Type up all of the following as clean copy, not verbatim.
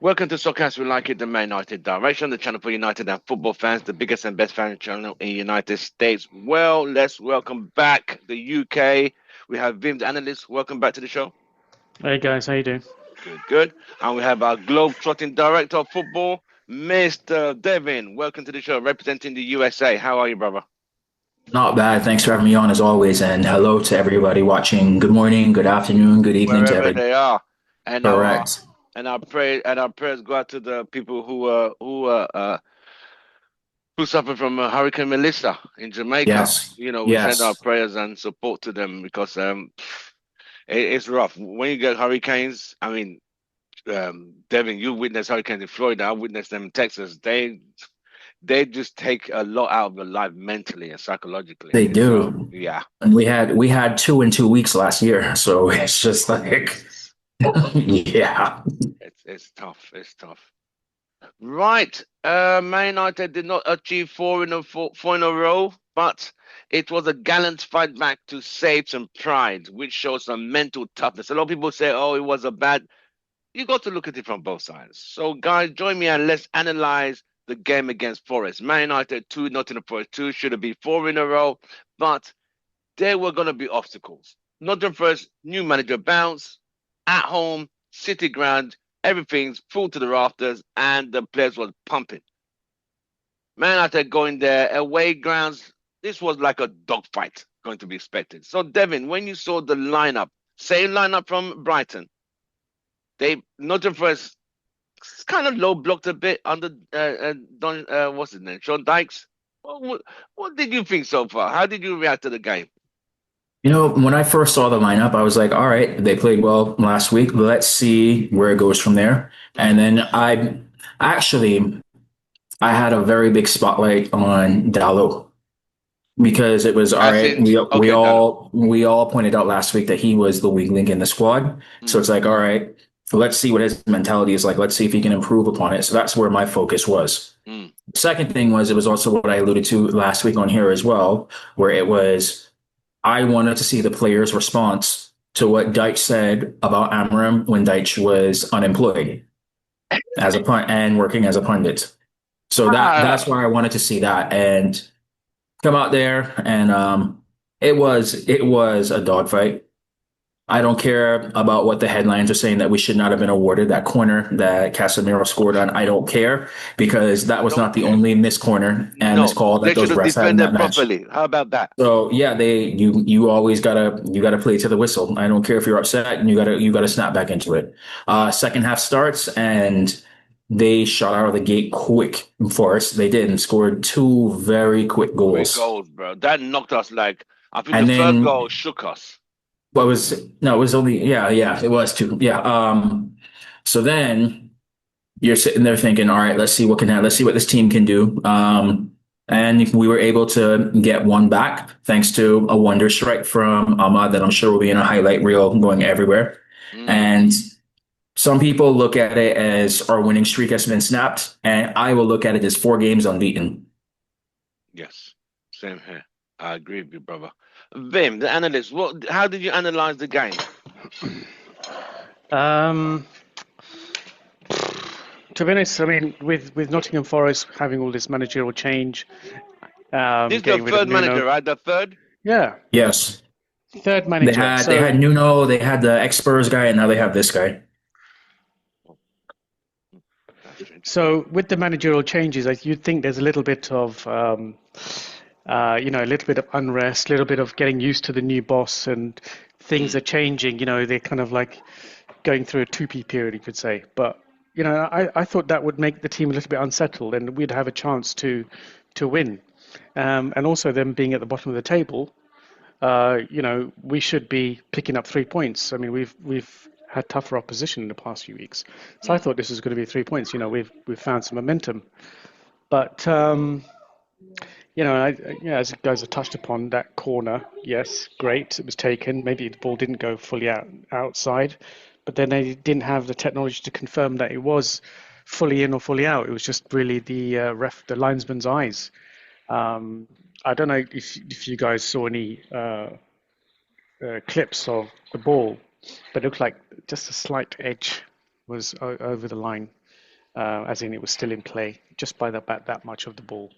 Welcome to Soccer as We Like It, the Man United Direction, the channel for United and football fans, the biggest and best fan channel in the United States. Well, let's welcome back the UK. We have Vim, the analyst. Welcome back to the show. Hey guys, how you doing? Good. And we have our globe-trotting director of football, Mr. Devin. Welcome to the show, representing the USA. How are you, brother? Not bad. Thanks for having me on as always. And hello to everybody watching. Good morning, good afternoon, good evening to Wherever everybody. they are. And Correct. our prayers go out to the people who suffered from Hurricane Melissa in Jamaica. Yes. We send our Yes. prayers and support to them because it's rough. When you get hurricanes, Devin, you witnessed hurricanes in Florida. I witnessed them in Texas. They just take a lot out of your life mentally and psychologically. They So do. yeah, And we had two in 2 weeks last year. So it's just like yeah. it's tough. It's tough. Right. Man United did not achieve four in a row, but it was a gallant fight back to save some pride, which shows some mental toughness. A lot of people say, "Oh, it was a bad." You got to look at it from both sides. So, guys, join me and let's analyze the game against Forest. Man United 2, Nottingham Forest 2, should have been four in a row, but there were going to be obstacles. Nottingham Forest, new manager bounce, at home, city ground, everything's full to the rafters, and the players was pumping. Man United going there, away grounds, this was like a dogfight going to be expected. So, Devin, when you saw the lineup, same lineup from Brighton, they Nottingham Forest kind of low blocked a bit under Don what's his name, Sean Dykes. What did you think so far? How did you react to the game? When I first saw the lineup, I was like, all right, they played well last week. Let's see where it goes from there. And then actually I had a very big spotlight on Dalo because it was all That's right. it. We Okay, Dalo. all we all pointed out last week that he was the weak link in the squad. So Mm, it's like, all right, let's see what his mentality is like. Let's see if he can improve upon it. So that's where my focus was. mm. The second thing was it was also what I alluded to last week on here as well, where it was I wanted to see the players' response to what Dyche said about Amram when Dyche was unemployed as a punt and working as a pundit. So that's Ah, why I wanted to see that and come out there and it was a dogfight. I don't care about what the headlines are saying that we should not have been awarded that corner that Casemiro scored on. I don't care because that was don't not the care. only missed corner and missed No, call they that should those have refs had in that defended match. properly. How about that? So yeah, you always gotta play to the whistle. I don't care if you're upset and you gotta snap back into it. Second half starts and they shot out of the gate quick for us. They did and scored two very quick Quick goals. goals, bro. That knocked us like I think the And first then goal shook us. what was no, it was only yeah, it was two. Yeah. So then you're sitting there thinking, all right, let's see what this team can do. And we were able to get one back thanks to a wonder strike from Ahmad that I'm sure will be in a highlight reel going everywhere. Mm, And some people look at it as our winning streak has been snapped, and I will look at it as 4 games unbeaten. yes, same here. I agree with you, brother. Vim, the analyst. How did you analyze the game? Um, to be honest, I mean, with Nottingham Forest having all this managerial change, This is the getting rid of third manager, Nuno, right? The third. yeah, Yes, third they manager. had they So, had Nuno, they had the ex Spurs guy, and now they have this guy. That's strange. so with the managerial changes, you'd think there's a little bit of, a little bit of unrest, a little bit of getting used to the new boss, and things are Mm, changing. They're kind of like going through a 2P period, you could say. But I thought that would make the team a little bit unsettled, and we'd have a chance to win. And also them being at the bottom of the table, we should be picking up 3 points. I mean, we've had tougher opposition in the past few weeks, so I mm. thought this was going to be 3 points. We've found some momentum, but as you guys have touched upon, that corner, yes, great, it was taken. Maybe the ball didn't go fully outside, but then they didn't have the technology to confirm that it was fully in or fully out. It was just really the linesman's eyes. Um, I don't know if you guys saw any clips of the ball, but it looked like just a slight edge was over the line. as in it was still in play, just by that much of the ball.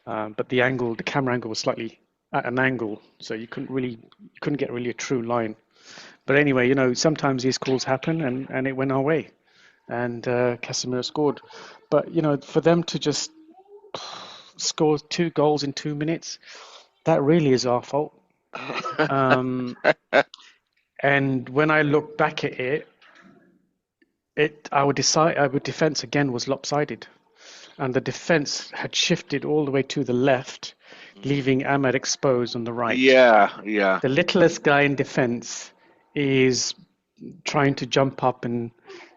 But the camera angle was slightly at an angle, so you couldn't get really a true line. But anyway, sometimes these calls happen, and it went our way, and Casemiro scored. But for them to just score 2 goals in 2 minutes, that really is our fault. And when I look back at our defense again was lopsided, and the defense had shifted all the way to the left, leaving Ahmed exposed on the right. Yeah. The littlest guy in defense is trying to jump up and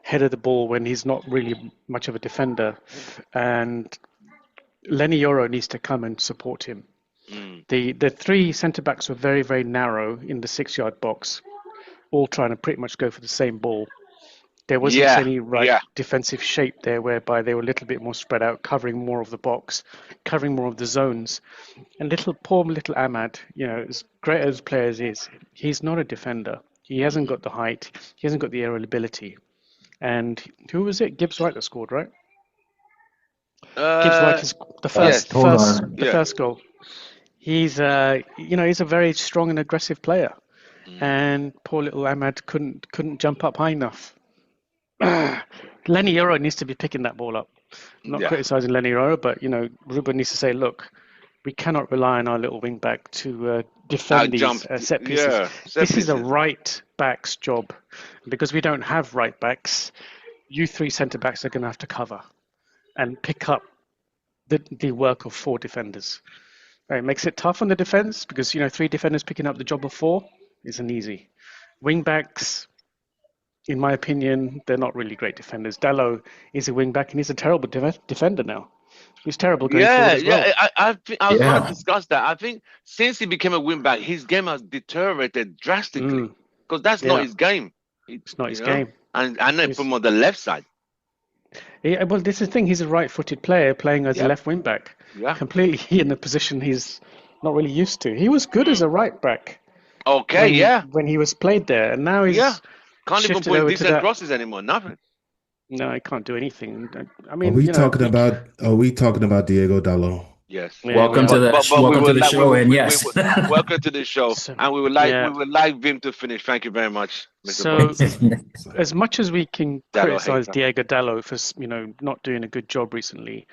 header the ball when he's not really much of a defender, and Lenny Yoro needs to come and support him. The 3 centre backs were very, very narrow in the 6-yard box, all trying to pretty much go for the same ball. There wasn't any defensive shape there whereby they were a little bit more spread out, covering more of the box, covering more of the zones. And poor little Ahmad, as great as players is, he's not a defender. He hasn't got the height. He hasn't got the aerial ability. And who was it? Gibbs White that scored, right? Gibbs White is the first goal. He's he's a very strong and aggressive player, and poor little Ahmad couldn't jump up high enough. Lenny Yoro needs to be picking that ball up. I'm not criticizing Lenny Yoro, but Ruben needs to say, look, we cannot rely on our little wing back to defend these set pieces. This is a right back's job, because we don't have right backs. You 3 centre backs are going to have to cover and pick up the work of 4 defenders. It makes it tough on the defense because 3 defenders picking up the job of 4 isn't easy. Wing backs, in my opinion, they're not really great defenders. Dalo is a wing back and he's a terrible defender now. He's terrible going forward as well. I was going to discuss that. I think since he became a wing back, his game has deteriorated drastically because that's not his game. It's not his game. And then put him on the left side. Yeah, well, this is the thing. He's a right-footed player playing as a left wing back. Yeah. Completely in a position he's not really used to. He was good as a right back. Okay, when he was played there, and now he's can't even put decent crosses anymore. Nothing. No, I can't do anything. I mean, are we talking about Diego Dalo? Yes. Yeah, welcome to the show, and yes, welcome to the show. And we would like Vim to finish. Thank you very much, Mr. So, as much as we can criticize Diego Dalo for not doing a good job recently,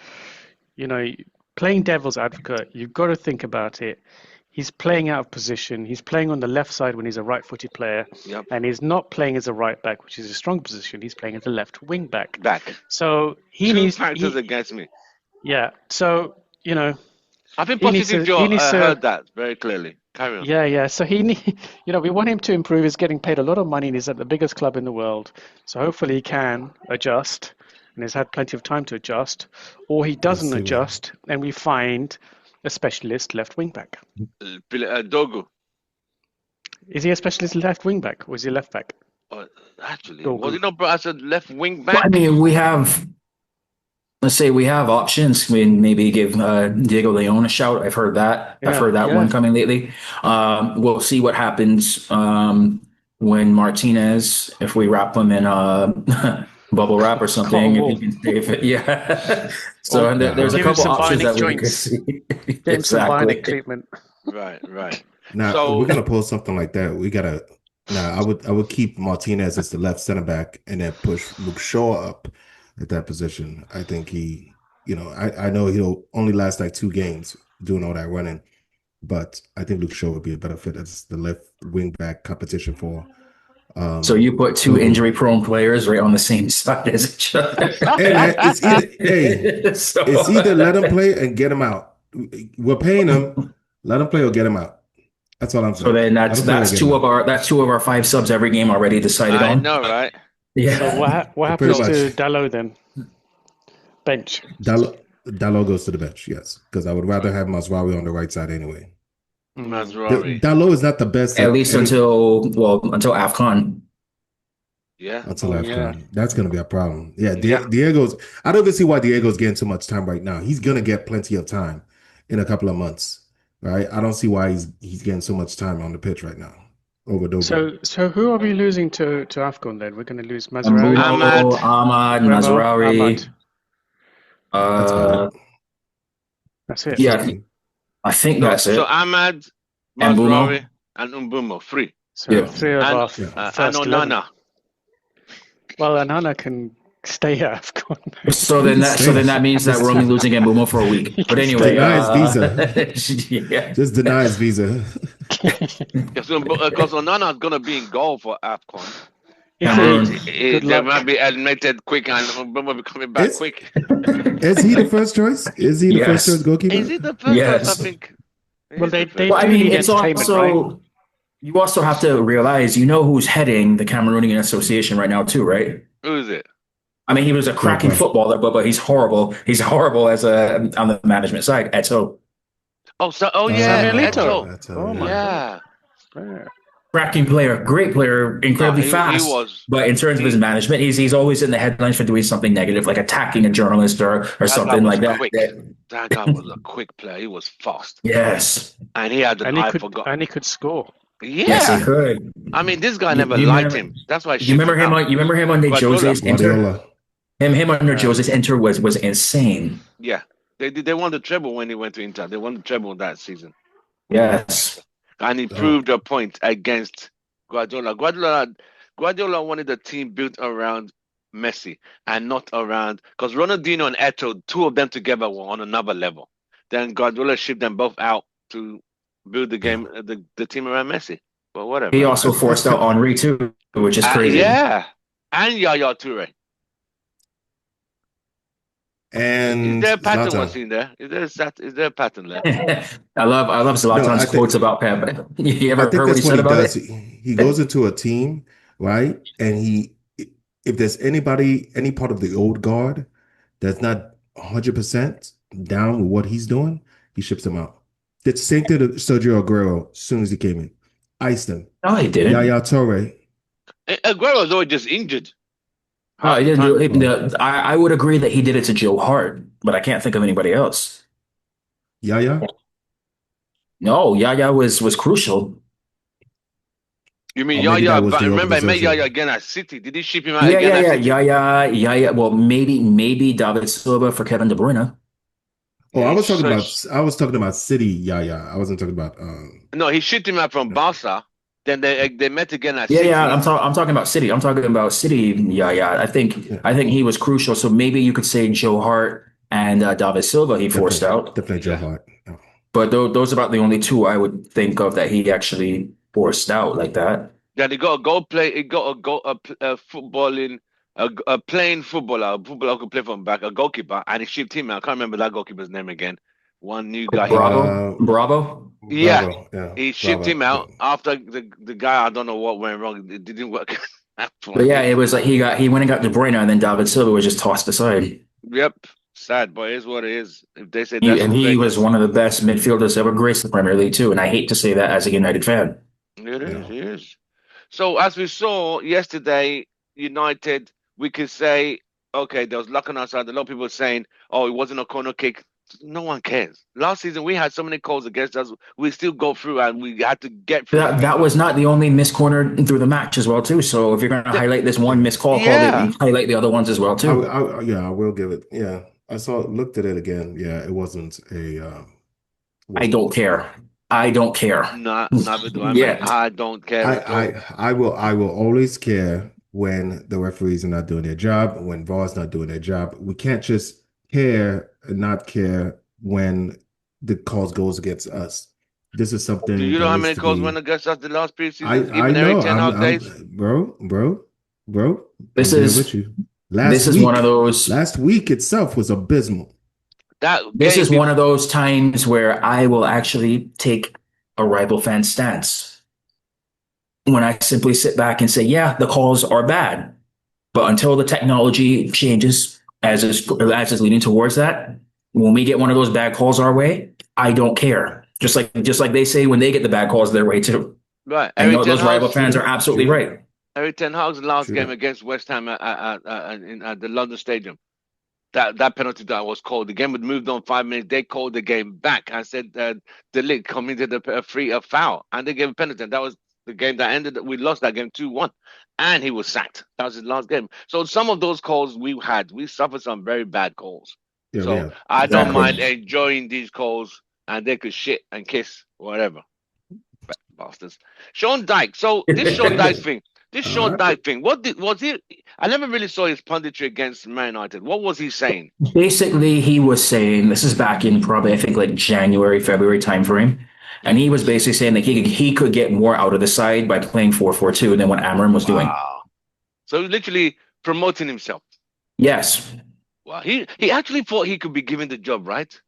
playing devil's advocate, you've got to think about it. He's playing out of position. He's playing on the left side when he's a right-footed player, and he's not playing as a right back, which is a strong position. He's playing as a left wing back. So he needs factors against me. Yeah. So. I think Positive Joe heard that very clearly. Carry on. Yeah. So we want him to improve. He's getting paid a lot of money and he's at the biggest club in the world. So hopefully he can adjust and has had plenty of time to adjust. Or he doesn't adjust and we find a specialist left wing back. Dogu. Is he a specialist left wing back or is he left back? Actually, was he not brought as a left wing back? Well, I mean, let's say we have options. We maybe give Diego Leon a shout. I've heard that. I've heard that one coming lately. We'll see what happens when Martinez, if we wrap him in bubble wrap or something. If he can save it. Yeah. So there's a couple options that we could see. Exactly. Treatment. Right. Now, we're gonna pull something like that. We gotta. Now, I would keep Martinez as the left center back and then push Luke Shaw up at that position. I think I know he'll only last like 2 games doing all that running, but I think Luke Shaw would be a better fit as the left wing back competition for. So you put 2 injury-prone players right on the same side as each other. It's either let them play and get them out. We're paying them, let them play or get them out. That's all I'm saying. So then that's two of our 5 subs every game already decided on. I know, right? Yeah. So what happens to Dalo then? Bench. Dalo goes to the bench, yes, because I would rather have Mazraoui on the right side anyway. Mazraoui. Dalo is not the best at least until AFCON. Yeah. Until AFCON. That's going to be a problem. Yeah, Diego's. I don't even see why Diego's getting too much time right now. He's going to get plenty of time in a couple of months, right? I don't see why he's getting so much time on the pitch right now. over Dogo. So who are we losing to AFCON then? We're going to lose And Mazraoui, Ahmad. Bumo, Ahmad, Wemo, Ahmad. Mazraoui. That's about it. Uh, That's it. That's his yeah, team. I think So that's so it. Ahmad, And Mazraoui, Bumo. and Umbumo, three. So Yeah. three of And our Yeah. and first 11. Onana. Well, Anana can stay at AFCON. So He then can that stay. means that we're only losing Mbumo for a week. He But can anyway, stay. Deny his visa. yeah. Just deny his visa. Because Onana is gonna be in goal for AFCON. Is And he? Cameroon. Good they luck. might be eliminated quick, and Umbumo will be coming back Is quick. is he the first choice? Is he the first choice Yes. Is goalkeeper? it the first choice? I Yes. think. Well, He's they the first Well, I do choice. mean, need it's entertainment, right? also you also have to realize you know who's heading the Cameroonian Association right now too, right? Who is it? I mean, he was a cracking Drogba. footballer, but he's horrible. He's horrible as a on the management side. Eto, Oh yeah, Samuelito. Eto. That's Oh my yeah. God. Yeah. Yeah. cracking player, great player, No, incredibly he fast. was. But in terms of his He management, he's always in the headlines for doing something negative, like attacking a journalist or That guy something was like that. quick. That guy was a quick player. He was fast, Yes, and he had an And he eye could for God. and he could score. yes, he Yeah. could. I mean, this guy You, never you liked remember? him. That's why I You shipped remember him him out. on? You remember him under Guardiola. Jose's Inter? Guardiola. Him under Uh, Jose's Inter was insane. yeah. They won the treble when he went to Inter. They won the treble that season, Yes. and he Oh, proved a point against Guardiola. Guardiola wanted a team built around Messi and not around because Ronaldinho and Eto'o, two of them together were on another level. Then Guardiola shipped them both out to build the yeah. game, the team around Messi. But whatever. He also forced out Henri too, which is crazy. Yeah, and Yaya Toure. Is And there a pattern we're Zlatan. seeing there? Is there a pattern there? I love No, Zlatan's quotes about Pep. You I ever think heard what he that's what said he about does. it? He goes into a team, right? And if there's any part of the old guard that's not 100% down with what he's doing, he ships them out. Did the same thing to Sergio Aguero as soon as he came in. Iced him. No, he didn't. Yaya Toure. Aguero's always just injured No, half he the didn't do time. it. I would agree that he did it to Joe Hart, but I can't think of anybody else. Yaya? No, Yaya was crucial. You mean Or maybe that Yaya? was But the remember, I met Yaya organization. again at City. Did he ship him out Yeah, again yeah, at yeah, City? Yaya. Well, maybe David Silva for Kevin De Bruyne. Oh, Yeah, I was talking about City Yaya. I wasn't talking about no, he shipped him out from Barca. Then they met again at Yeah, yeah. City. I'm talking about City. I'm talking about City. Yeah, yeah. yeah, I think he was crucial. So maybe you could say Joe Hart and David Silva he forced out. definitely Joe Yeah, Hart. Oh. But those are about the only two I would think of that he actually forced out like that. then he got a goal play. He got a footballing, a playing footballer, a footballer who could play from back, a goalkeeper, and he shipped him out. I can't remember that goalkeeper's name again. One new guy. Bravo. Yeah, Bravo. Yeah, he shipped Bravo. him Yeah. out after the guy. I don't know what went wrong. It didn't work for But yeah, him. it was like he went and got De Bruyne, and then David Silva was just tossed aside. Yep, sad, but it is what it is. If they say that's He was greatness, one of the best midfielders ever graced the Premier League too. And I hate to say that as a United fan. it is. Yeah. It is. So as we saw yesterday, United, we could say, okay, there was luck on our side. A lot of people were saying, oh, it wasn't a corner kick. No one cares. Last season, we had so many calls against us. We still go through, and we had to get through. That was not the only missed corner through the match as well too. So if you're going to highlight this one missed call, Yeah. highlight the other ones as well too. Yeah, I will give it. Yeah, looked at it again. Yeah, it wasn't I don't care. I don't care. Not, neither do I, Yeah. man. I don't care at all. I will always care when the referees are not doing their job, when VAR's not doing their job. We can't just care and not care when the cause goes against us. This is something Do you know that how needs many to calls be. went against us the last preseason? I Even every know. 10 hard days? Bro. This I'm there is with you. this is one of those. Last week itself was abysmal. This is one of those times where I will actually take a rival fan stance. When I simply sit back and say, yeah, the calls are bad. But until the technology changes as is leading towards that, when we get one of those bad calls our way, I don't care. Just like they say when they get the bad calls their way too. Right. And Every 10 those rival Hag's, fans are absolutely right. Eric Ten Hag's last True game that. against West Ham at the London Stadium. That penalty that was called. The game had moved on 5 minutes. They called the game back and said De Ligt committed a foul, and they gave a penalty. And that was the game that ended. We lost that game 2-1, and he was sacked. That was his last game. So some of those calls we suffered some very bad calls. Yeah, So yeah, I don't Exactly. mind enjoying these calls, and they could shit and kiss whatever. Bastards. Sean Dyche. So this Sean Dyche thing. All right. Was he? I never really saw his punditry against Man United. What was he saying? Basically, he was saying this is back in probably I think like January, February timeframe, and he was basically saying that he could get more out of the side by playing 4-4-2 than what Amram was doing. Wow. So he's literally promoting himself. Yes. Wow. He actually thought he could be given the job, right?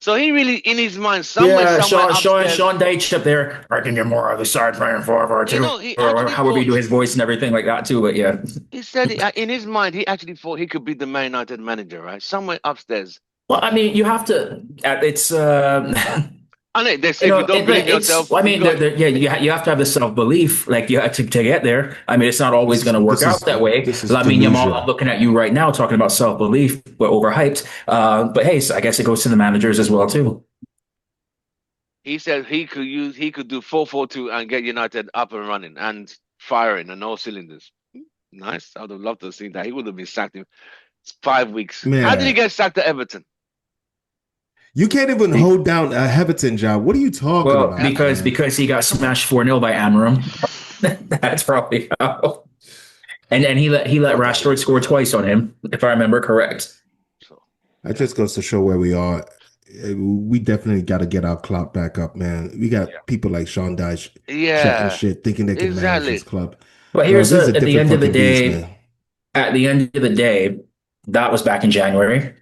So he really, in his mind, somewhere upstairs, Sean Dyche up there. I can get more out of the side playing 4-4-2, he or actually however you thought do his voice and everything like that too. But yeah. he said in his mind he actually thought he could be the Man United manager, right? Somewhere upstairs. Well, I mean, you have to. It's I know they say if you don't believe yourself, I mean, you have to have the self belief, like you have to get there. I mean, it's not always going to work out that way. I mean, delusion. I'm looking at you right now talking about self belief, but overhyped. But hey, so I guess it goes to the managers as well too. He said he could do 4-4-2 and get United up and running and firing on all cylinders. Nice. I would have loved to have seen that. He would have been sacked in 5 weeks. Man. How did he get sacked at Everton? You can't even hold down a Heverton job. What are you talking about? Because he got smashed 4-0 by Amram. That's probably how. And then he let Rashford score twice on him, if I remember correct. That just goes to show where we are. We definitely got to get our clout back up, man. We got people like Sean Dyche chatting shit, thinking they can manage this club. But here's at the end of the day, that was back in January.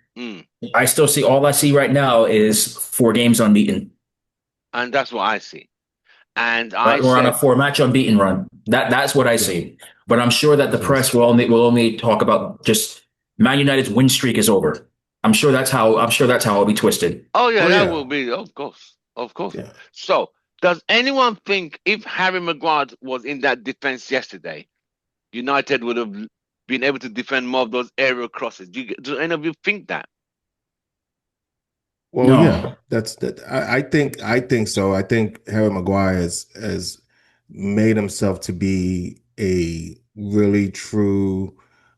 I still see all I see right now is 4 games unbeaten, and that's what I see. And we're on a 4-match unbeaten run. That's what I see. But I'm sure that the press will only talk about just Man United's win streak is over. I'm sure that's how it'll be twisted. Oh yeah, that will be, of course. Yeah. So, does anyone think if Harry Maguire was in that defense yesterday, United would have been able to defend more of those aerial crosses? Do any of you think that? Well, no. Yeah, that's that. I think so. I think Harry Maguire has made himself to be a really true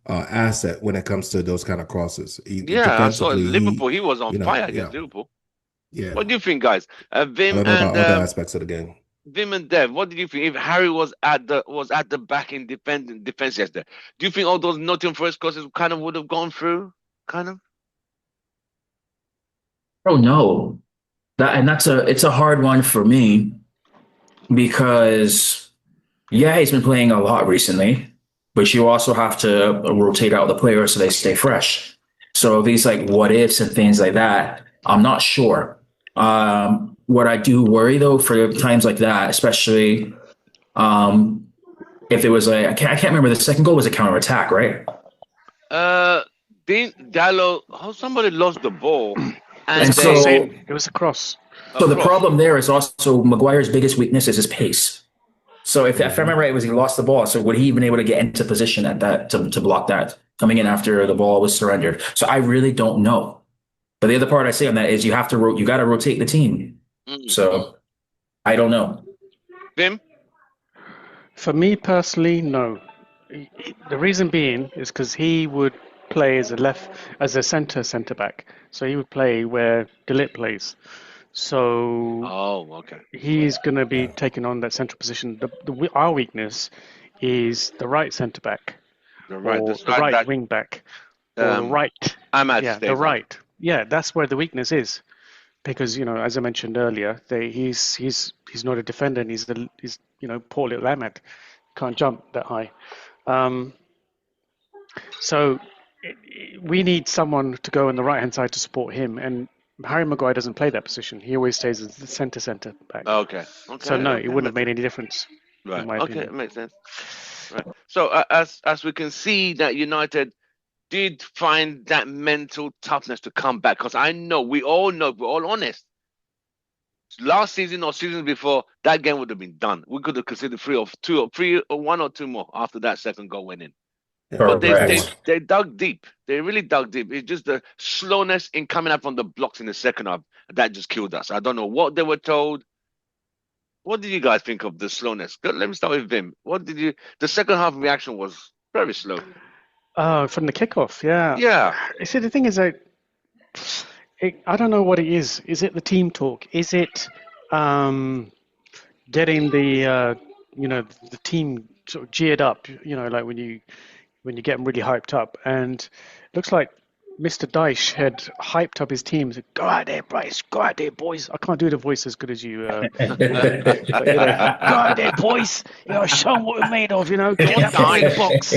asset when it comes to those kind of crosses. I saw Liverpool. He was on fire against Liverpool. Yeah. What do you think, guys? Vim I don't know about other aspects of the game. Vim and Dev, what did you think if Harry was at the back in defense yesterday? Do you think all those Nottingham Forest crosses kind of would have gone through? Kind of. Oh no, it's a hard one for me because he's been playing a lot recently, but you also have to rotate out the players so they stay fresh. So these like what ifs and things like that, I'm not sure. What I do worry though for times like that, especially if it was I can't remember, the second goal was a counterattack, right? Dalo, somebody lost the ball. And so it was a cross. So the problem there is also Maguire's biggest weakness is his pace. So if I remember right, he lost the ball. So would he even able to get into position at that to block that coming in after the ball was surrendered? So I really don't know. But the other part I say on that is you got to rotate the team. So I don't know. Vim? For me personally, no. The reason being is because he would play as a centre back. So he would play where Dyche plays. So he's going to be taking on that central position. Our weakness is the right centre back, the right wing back, or the right. The right. Yeah, that's where the weakness is, because as I mentioned earlier, he's not a defender, and he's poor little Ahmed, can't jump that high. So we need someone to go on the right hand side to support him, and Harry Maguire doesn't play that position. He always stays as the centre back. Okay. So no, it wouldn't have made any difference. Right. Okay, it makes sense. Right. So as we can see that United did find that mental toughness to come back, because we're all honest. Last season or season before, that game would have been done. We could have considered 3 or 1 or 2 more after that second goal went in. But they dug deep. They really dug deep. It's just the slowness in coming up on the blocks in the second half that just killed us. I don't know what they were told. What did you guys think of the slowness? Good, let me start with Vim. What did you? The second half reaction was very slow. From the kickoff, yeah. Yeah. You see, the thing is, I don't know what it is. Is it the team talk? Is it getting the team sort of geared up? Like when you get them really hyped up. And it looks like Mr. Dyche had hyped up his team. Said, "Go out there, Bryce. Go out there, boys." I can't do the voice as good as you, Ruben. But go out there, boys. Show them what we're made of. Get that big box.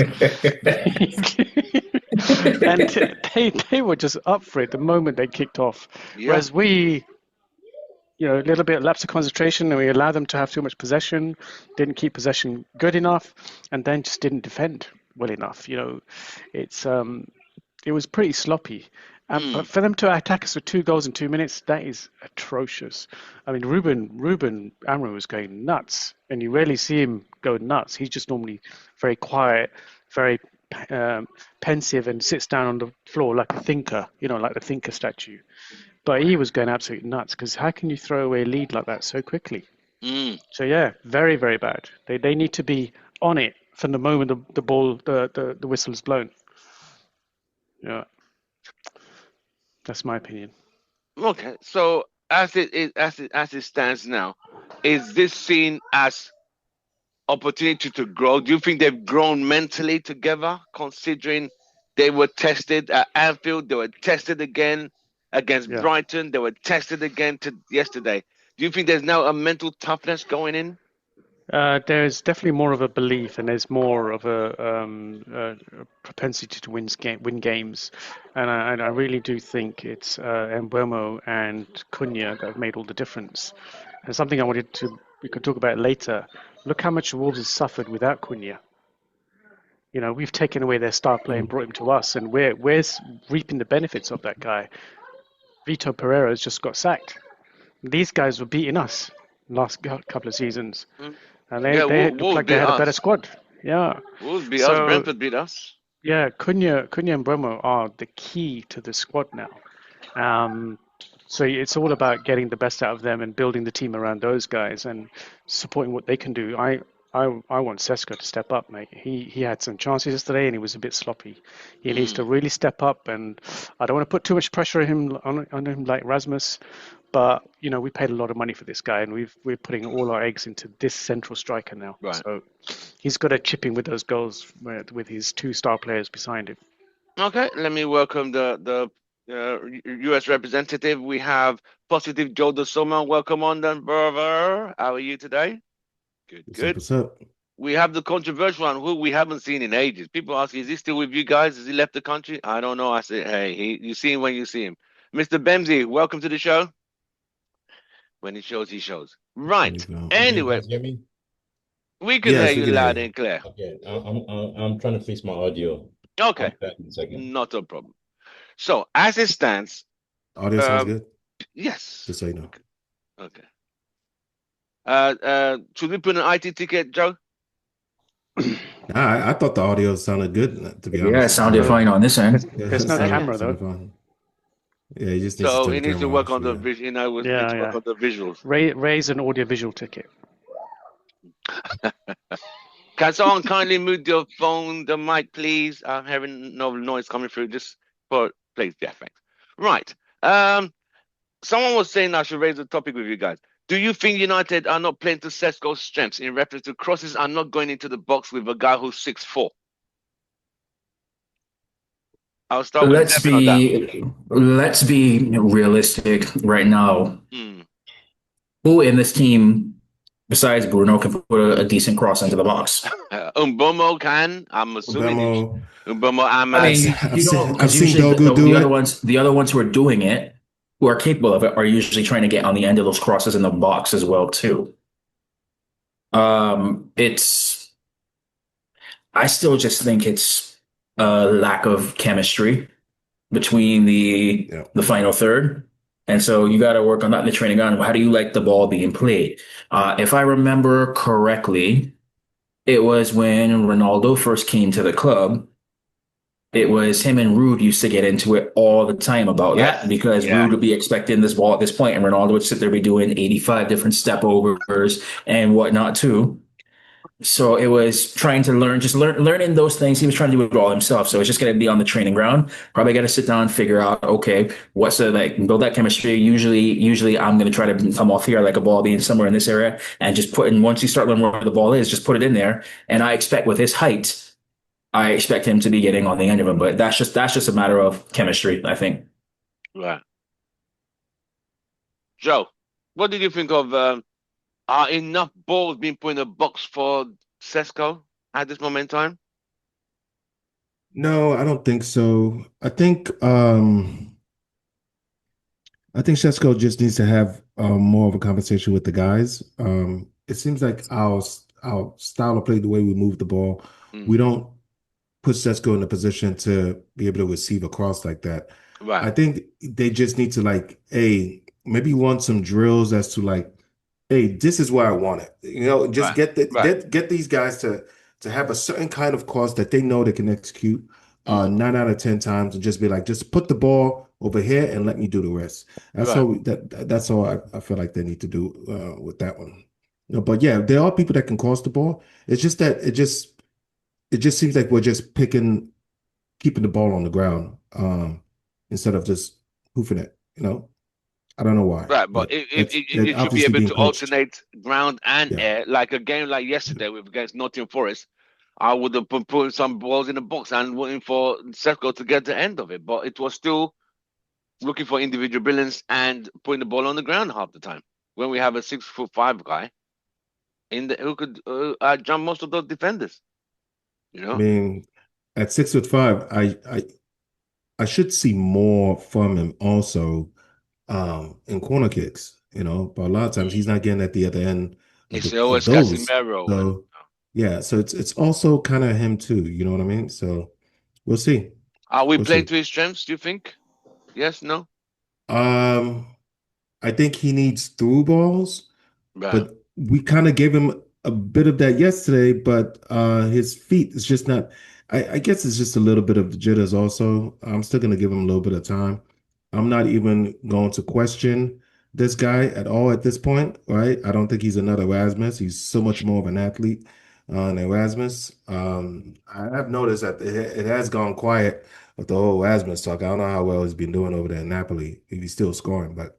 And they were just up for it the moment they kicked off. Yeah. Whereas we, a little bit of lapse of concentration, and we allowed them to have too much possession, didn't keep possession good enough, and then just didn't defend well enough. It was pretty sloppy. But for them to attack us with 2 goals in 2 minutes, that is atrocious. I mean, Ruben Amro was going nuts, and you rarely see him go nuts. He's just normally very quiet, very pensive, and sits down on the floor like a thinker, like the thinker statue. But he was going absolutely nuts, because how can you throw away a lead like that so quickly? So yeah, very, very bad. They need to be on it from the moment the whistle is blown. Yeah, that's my opinion. Okay, so as it stands now, is this seen as opportunity to grow? Do you think they've grown mentally together, considering they were tested at Anfield, they were tested again against Brighton, they were tested again yesterday? Do you think there's now a mental toughness going in? There's definitely more of a belief, and there's more of a propensity to win games, and I really do think it's Mbeumo and Cunha that have made all the difference. And something we could talk about later. Look how much Wolves has suffered without Cunha. We've taken away their star player and brought him to us, and we're reaping the benefits of that guy. Vito Pereira has just got sacked. These guys were beating us last couple of seasons. And they looked like they had a better squad. Yeah. Wolves beat us, Brentford beat us. Yeah, Cunha and Bumo are the key to the squad now. So it's all about getting the best out of them and building the team around those guys and supporting what they can do. I want Cesco to step up, mate. He had some chances yesterday and he was a bit sloppy. He needs to really step up, and I don't want to put too much pressure on him like Rasmus. But we paid a lot of money for this guy, and we're putting all our eggs into this central striker now. Right. So he's got to chip in with those goals with his 2 star players behind him. Okay, let me welcome the U.S. representative. We have Positive Joe De Soma. Welcome on, then, brother. How are you today? Good. What's up? We have the controversial one, who we haven't seen in ages. People ask, is he still with you guys? Has he left the country? I don't know. I say, hey, you see him when you see him. Mr. Bemsy, welcome to the show. When he shows, he shows. Right. Anyway, Can you hear me? we can hear you loud and clear. Okay, I'm trying to fix my audio. Okay. I'll be back in a second. Not a problem. So, as it stands, Audio sounds good. yes. Just so you know. Okay. Should we put an IT ticket, Joe? I thought the audio sounded good, to be honest. Yeah, it sounded fine on this end. There's no camera though. Fine. Yeah, he just he needs to work on the visual. Work on the visuals. Raise an audio-visual ticket. Can someone kindly move your phone, the mic, please? I'm having no noise coming through. Just please, yeah, thanks. Right. Someone was saying I should raise a topic with you guys. Do you think United are not playing to Cesco's strengths in reference to crosses are not going into the box with a guy who's 6'4"? I'll start with let's be realistic right now. Who in this team besides Bruno can put a decent cross into the box? Mbeumo can. I'm assuming. Mbeumo, I've seen Dogu do it. The other ones who are doing it, who are capable of it, are usually trying to get on the end of those crosses in the box as well too. I still just think it's a lack of chemistry between the final third. And so you got to work on that in the training ground. How do you like the ball being played? If I remember correctly, it was when Ronaldo first came to the club. it was him and Rude used to get into it all the time about that Yes. because Yeah. Rude would be expecting this ball at this point, and Ronaldo would sit there be doing 85 different step overs and whatnot too. So it was trying to learning those things. He was trying to do it all himself. So it's just going to be on the training ground. Probably got to sit down and figure out, okay, what's the like build that chemistry. Usually I'm going to try to come off here like a ball being somewhere in this area and just put in once you start learning where the ball is, just put it in there. And I expect with his height, I expect him to be getting on the end of him. But that's just a matter of chemistry, I think. Right. Joe, what did you think of are enough balls being put in the box for Cesco at this moment in time? No, I don't think so. I think Cesco just needs to have more of a conversation with the guys. It seems like our style of play, the way we move the ball, we don't put Cesco in a position to be able to receive a cross like that. Right. I think they just need to like, hey, maybe want some drills as to like, hey, this is where I want it. Just get these guys to have a certain kind of cross that they know they can execute 9 out of 10 times, and just be like, just put the ball over here and let me do the rest. That's all I feel like they need to do with that one. But yeah, there are people that can cross the ball. It's just that it just seems like we're just keeping the ball on the ground instead of just hoofing it. I don't know why, Right, but but it should be obviously able being to coached. alternate ground and Yeah, air, like a game like yesterday with against Nottingham Forest. I would have been putting some balls in the box and waiting for Cesco to get the end of it, but it was still looking for individual brilliance and putting the ball on the ground half the time. When we have a 6'5" guy who could jump most of those defenders, you I know. mean, at 6'5", I should see more from him also in corner kicks. But a lot of times he's not getting at the other end It's of always those. Casemiro and So yeah, so it's also kind of him too. You know what I mean? So we'll see. are we We'll playing see. to his strengths? Do you think? Yes, no, Um, I think he needs through balls, right. but we kind of gave him a bit of that yesterday, but his feet is just not. I guess it's just a little bit of the jitters also. I'm still gonna give him a little bit of time. I'm not even going to question this guy at all at this point, right? I don't think he's another Erasmus. He's so much more of an athlete than Erasmus. I have noticed that it has gone quiet with the whole Erasmus talk. I don't know how well he's been doing over there in Napoli, if he's still scoring, but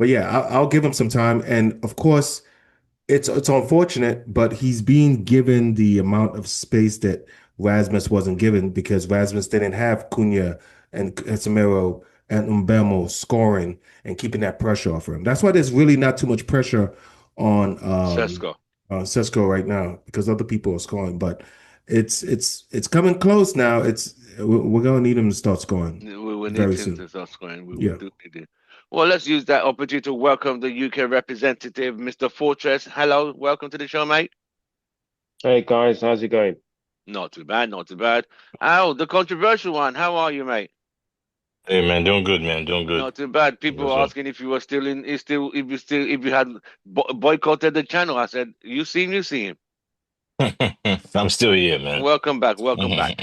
yeah, I'll give him some time. And of course, it's unfortunate, but he's being given the amount of space that Rasmus wasn't given because Rasmus didn't have Cunha and Casemiro and Mbemo scoring and keeping that pressure off him. That's why there's really not too much pressure Cesco. on Cesco right now because other people are scoring. But it's coming close now. We're gonna need him to start scoring We will need very him soon. to start scoring. We Yeah. do need it. Well, let's use that opportunity to welcome the UK representative, Mr. Fortress. Hello, welcome to the show, mate. Hey guys, how's it going? Not too bad, not too bad. Oh, the controversial one. How are you, mate? Hey man, doing good, man. Doing good. Not too bad. People What's were up? asking if you were still in, if you had boycotted the channel. I said, you see him, you see him. I'm still here, man. Welcome back, welcome back.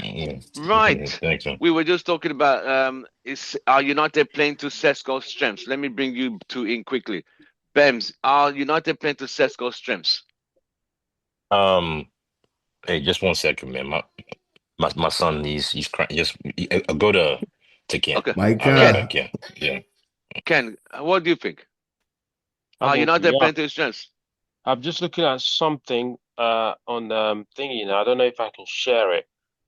Right. Thanks, man. We were just talking about is are United playing to Cesco's strengths? Let me bring you two in quickly. Bems, are United playing to Cesco's strengths? Um, hey, just 1 second, man. My son, he's crying. Just go to Ken. Okay. My I'll be right Ken, back, God. Ken. Yeah. Ken, what do you think? I'm Are all good. United Yeah, playing to his strengths? I'm just looking at something on thingy now. I don't know if I can share it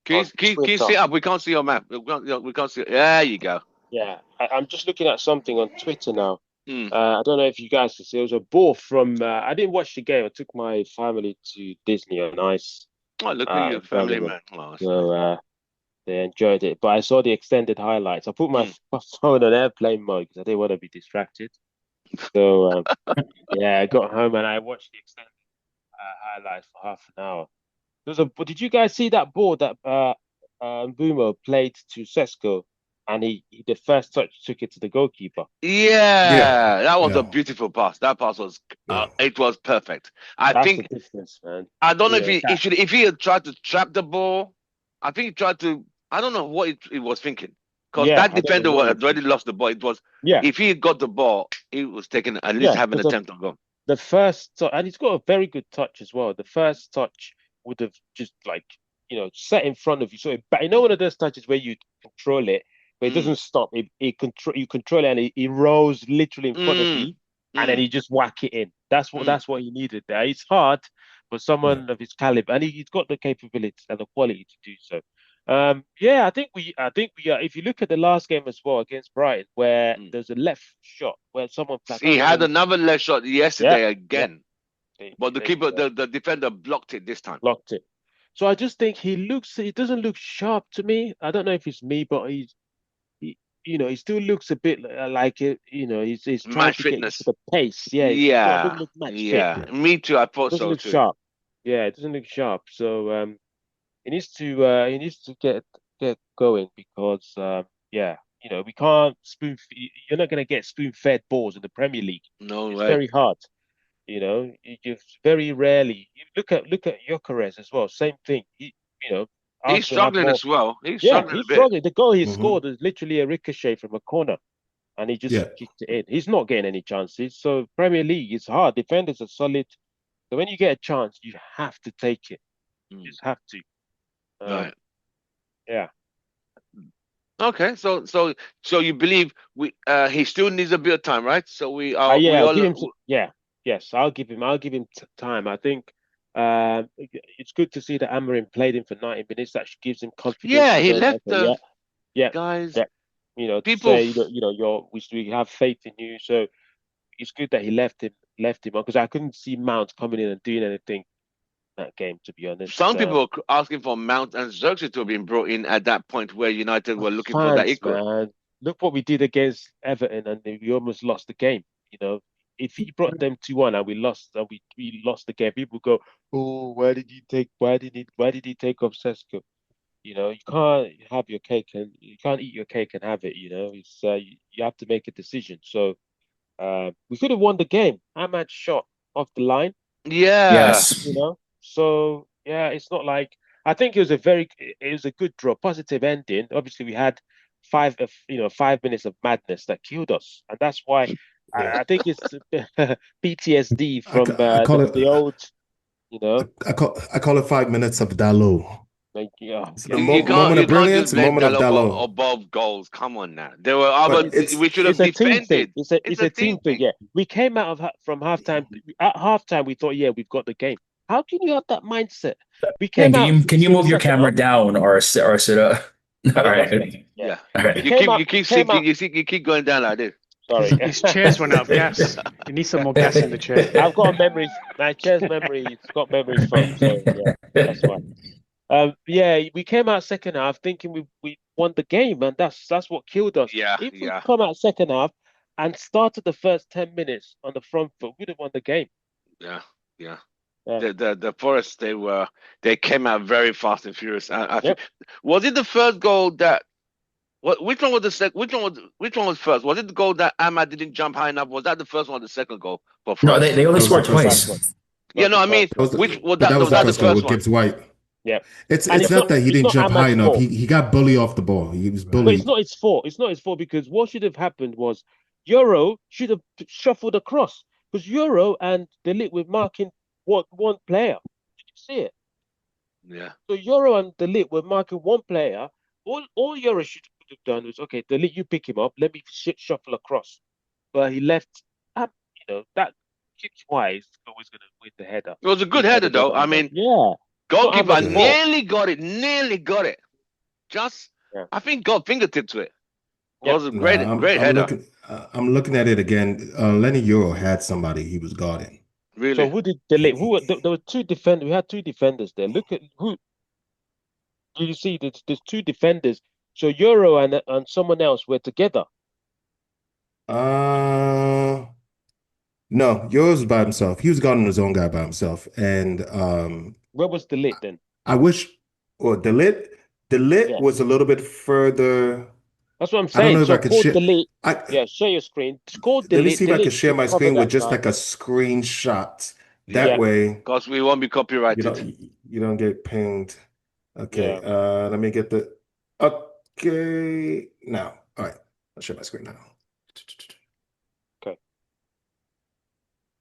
on Can you Twitter. see up? We can't see your map. We can't see. There you go. Yeah, I'm just looking at something on Twitter now. Hmm. I don't know if you guys can see. It was a ball from. I didn't watch the game. I took my family to Disney on Ice Oh, look at you, in family Birmingham, man. Oh, that's nice. so they enjoyed it. But I saw the extended highlights. I put my Hmm. phone on airplane mode because I didn't want to be distracted. So yeah, I got home and I watched the extended highlights for half an hour. Did you guys see that ball that Bumo played to Cesco, and he the first touch took it to the goalkeeper? Yeah. Yeah, that was a Yeah. beautiful pass. That pass was, Yeah. it was perfect. I That's the think difference, man. I don't know You know if he that. should if he had tried to trap the ball. I think he tried to. I don't know what it was thinking. Because Yeah, that I don't defender know what had already lost the ball. It was Yeah, if he got the ball, he was taking at least yeah. have an Because attempt on goal. the first, and he's got a very good touch as well. The first touch would have just like, set in front of you. So, but one of those touches where you control it, but it doesn't stop. You control it, and he rolls literally in front of you, and then he just whack it in. That's what he needed there. It's hard for someone of his caliber, and he's got the capability and the quality to do so. Yeah, I think we are. If you look at the last game as well against Brighton, where there's a left shot where someone He had another left shot yesterday again, but the keeper, the defender blocked it this time. Blocked it. So I just think he doesn't look sharp to me. I don't know if it's me, but he still looks a bit like it. He's trying Match to fitness. get into the pace. Yeah, Yeah, doesn't look match fit. Me too. I thought Doesn't so look too. sharp. Yeah, it doesn't look sharp. So he needs to get going because we can't spoon. You're not gonna get spoon-fed balls in the Premier League. No It's way. very hard. You just very rarely. You look at Gyökeres as well. Same thing. He's Arsenal struggling more, as well. He's yeah, struggling he's a bit. struggling. The goal he scored is literally a ricochet from a corner, and he just Yeah. kicked it in. He's not getting any chances. So Premier League is hard. Defenders are solid. So when you get a chance, you have to take it. You just have to. Right. Yeah. Okay. So you believe he still needs a bit of time, right? So we are. I'll give him. Yes, I'll give him. Time. I think. It's good to see that Amarim played him for 90 minutes. That gives him confidence. Yeah, he left the guys. Yeah. People. We have faith in you. So it's good that he left him on because I couldn't see Mount coming in and doing anything that game. To be honest, some people were asking for Mount and Xerxes to have been brought in at that point where United were looking for that equal. Man. Look what we did against Everton, and we almost lost the game. If he brought them 2-1 and we lost the game, people go, "Oh, why did he take off Cesco?" You can't have your cake and you can't eat your cake and have it. It's you have to make a decision. So we could have won the game. Ahmad shot off the line. Yeah. Yes. So yeah, it's not like I think it was a good draw, positive ending. Obviously, we had 5 minutes of madness that killed us, and that's why. I think it's PTSD from the old, I call it 5 minutes of Dalo. Moment of brilliance, a moment of Dalo. Above goals. Come on now. There were other. We should have defended. It's a team thing. Yeah, we came out from halftime. At halftime, we thought, yeah, we've got the game. How can you have that mindset? We came out. Can you move your camera down or sit up? All right. Yeah. All right. You keep sinking. You keep going down like this. Sorry. His chair's run out of gas. You need some more gas in the chair. I've got memories. My chair's memory. It's got memories from. So yeah, that's why. We came out second half thinking we won the game, and that's what killed us. If we come out second half and started the first 10 minutes on the front foot, we'd have won the game. Yeah. The Forest, they came out very fast and furious. Was it the first goal that? Which one was the second? Which one was first? Was it the goal that Ahmad didn't jump high enough? Was that the first one or the second goal? No, they only scored twice. Yeah, no, I mean, that was the first one with White. Yeah, it's not that he didn't jump high enough. He got bullied off the ball. He was bullied. But it's not his fault. It's not his fault because what should have happened was Euro should have shuffled across because Euro and De Ligt were marking one player. Did you see it? Yeah. So Euro and De Ligt were marking one player. All Euro should have done was, okay, De Ligt, you pick him up. Let me shuffle across. But he left. That kick-wise always going to win the header. It was a good header, though. I mean, goalkeeper nearly got it. Just, I think, got fingertip to it. It was a great header. I'm looking at it again. Lenny Euro had somebody he was guarding. Really? So who did De Ligt? There were two defenders. We had two defenders there. Look at who. Do you see? There's two defenders. So Euro and someone else were together. No, Euro's by himself. He was guarding his own guy by himself. And where was De Ligt then? I wish, or De Ligt was a little bit further. That's what I'm saying. I don't know if I could share. Share your screen. Let me see if I can share my screen with just like a screenshot. That way, because we won't be copyrighted. You don't get pinged. Okay. Let me get the. Okay, now, all right. I'll share my screen now.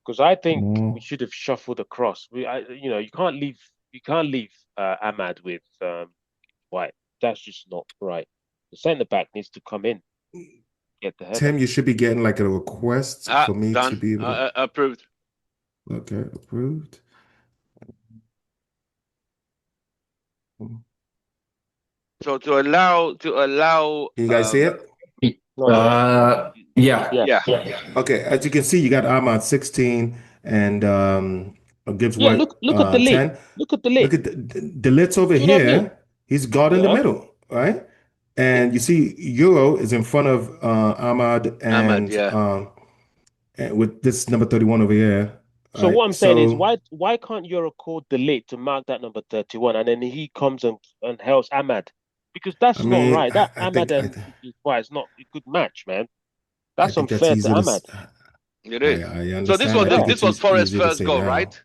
Because I think we Mm. should have shuffled across. You can't leave Ahmad with White. That's just not right. The centre back needs to come in, get the header. Tim, you should be getting like a request for me to Done. be able to. Approved. Okay, approved. So to allow Can you guys see it? Yeah. yeah. Okay, as you can see, you got Ahmad 16 and Gibbs Yeah, White look at the lid. 10. Look at the Look lid. at the lid's over See what I mean? here. He's guard in the Yeah. middle, right? And you see Euro is in front of Ahmad Ahmad, yeah. and with this number 31 over here. So Right? what I'm saying is, So why can't you record the lid to mark that number 31, and then he comes and helps Ahmad? Because I that's not mean, right. That I Ahmad think and White is not a good match, man. I That's think that's unfair to easier to Ahmad. It is. I So this understand. was I think this it's was Forest's easier to first say goal, now. right?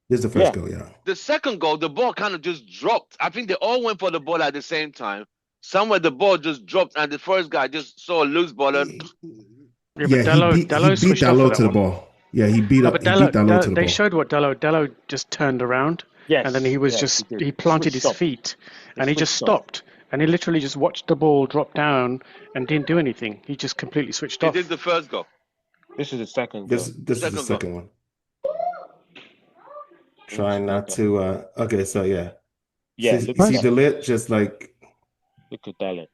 This is the first goal, yeah. The second goal, the ball kind of just dropped. I think they all went for the ball at the same time. Somewhere the ball just dropped, and the first guy just saw a loose ball and Yeah, but he Dalo beat switched off for Dalo that to the one. ball. Yeah, he No, but beat Dalo to the they ball. showed what Dalo just turned around, Yes. and then he was he planted his feet, and he just stopped, and he literally just watched the ball drop down and didn't do anything. He just completely switched he off. did the first goal. This is the second goal. This is the Second goal. second one. Trying not to okay, so yeah. Yeah, See the lit just like look at Dalo.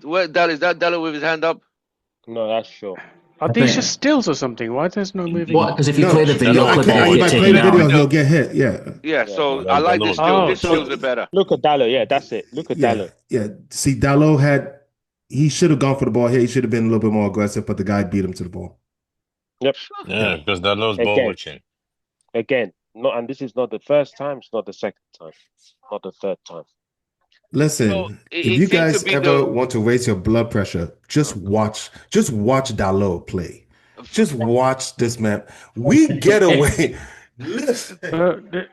Where Dalo, is that Dalo with his hand up? No, that's sure. Are these just stills or something? Why there's no moving? What? Because if you play the video clip, if it'll I get play taken the video, out. he'll get hit. Yeah, so I like this still. This stills are better. Look at Dalo. Yeah, that's it. Look at Dalo. Yeah. See, Dalo he should have gone for the ball here. He should have been a little bit more aggressive, but the guy beat him to the ball. Yep. Yeah, because that loves ball watching. Again, and this is not the first time. It's not the second time. Not the third time. Listen, if you guys ever want to raise your blood pressure, just watch Dalo play. Just watch this man. We get away. Listen,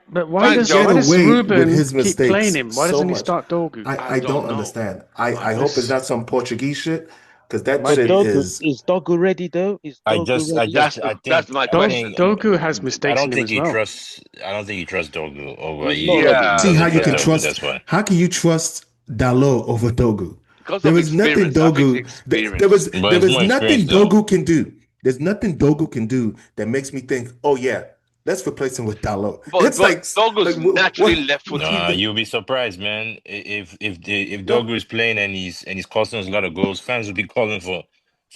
but why does Ruben keep playing him? Why doesn't he start Dogu? I don't understand. I hope it's not some Portuguese shit, because that shit is Dogu ready though? That's my question. Dogu has mistakes. I don't think he trusts. I don't think he trusts Dogu over. See how you can trust. That's why. How can you trust Dalo over Dogu? There is nothing Dogu. There was nothing Dogu can do. There's nothing Dogu can do that makes me think, oh yeah, let's replace him with Dalo. It's like Dogu's naturally left-footed. Nah, you'll be surprised, man. If Dogu is playing and he's costing us a lot of goals, fans will be calling for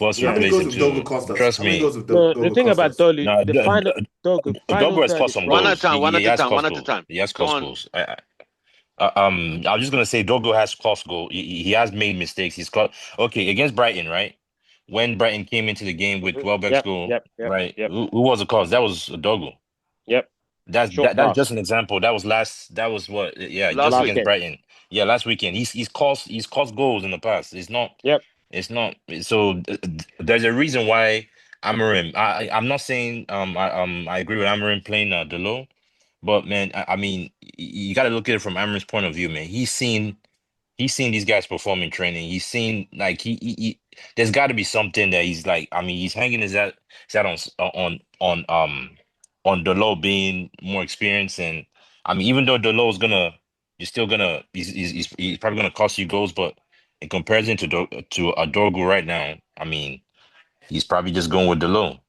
us to replace him too. Trust me. The thing about Dogu, the final Dogu has cost some goals. One at a time. He has cost goals. I'm just gonna say Dogo has cost goal. He has made mistakes. He's caught against Brighton, right? When Brighton came into the game with Welbeck's goal, right? Who was the cause? That was Dogo. Yep. That's just an example. That was what? Yeah, just against Brighton. Yeah, last weekend. He's caused goals in the past. It's not. Yep. It's not. So there's a reason why Amorim. I'm not saying I agree with Amorim playing Dalo. But man, I mean, you got to look at it from Amorim's point of view, man. He's seen these guys perform in training. He's seen like he there's got to be something that he's like. I mean, he's hanging his hat on Delo being more experienced, and I mean, even though Delo's he's probably gonna cost you goals, but in comparison to Adorgu right now, I mean, he's probably just going with Delo.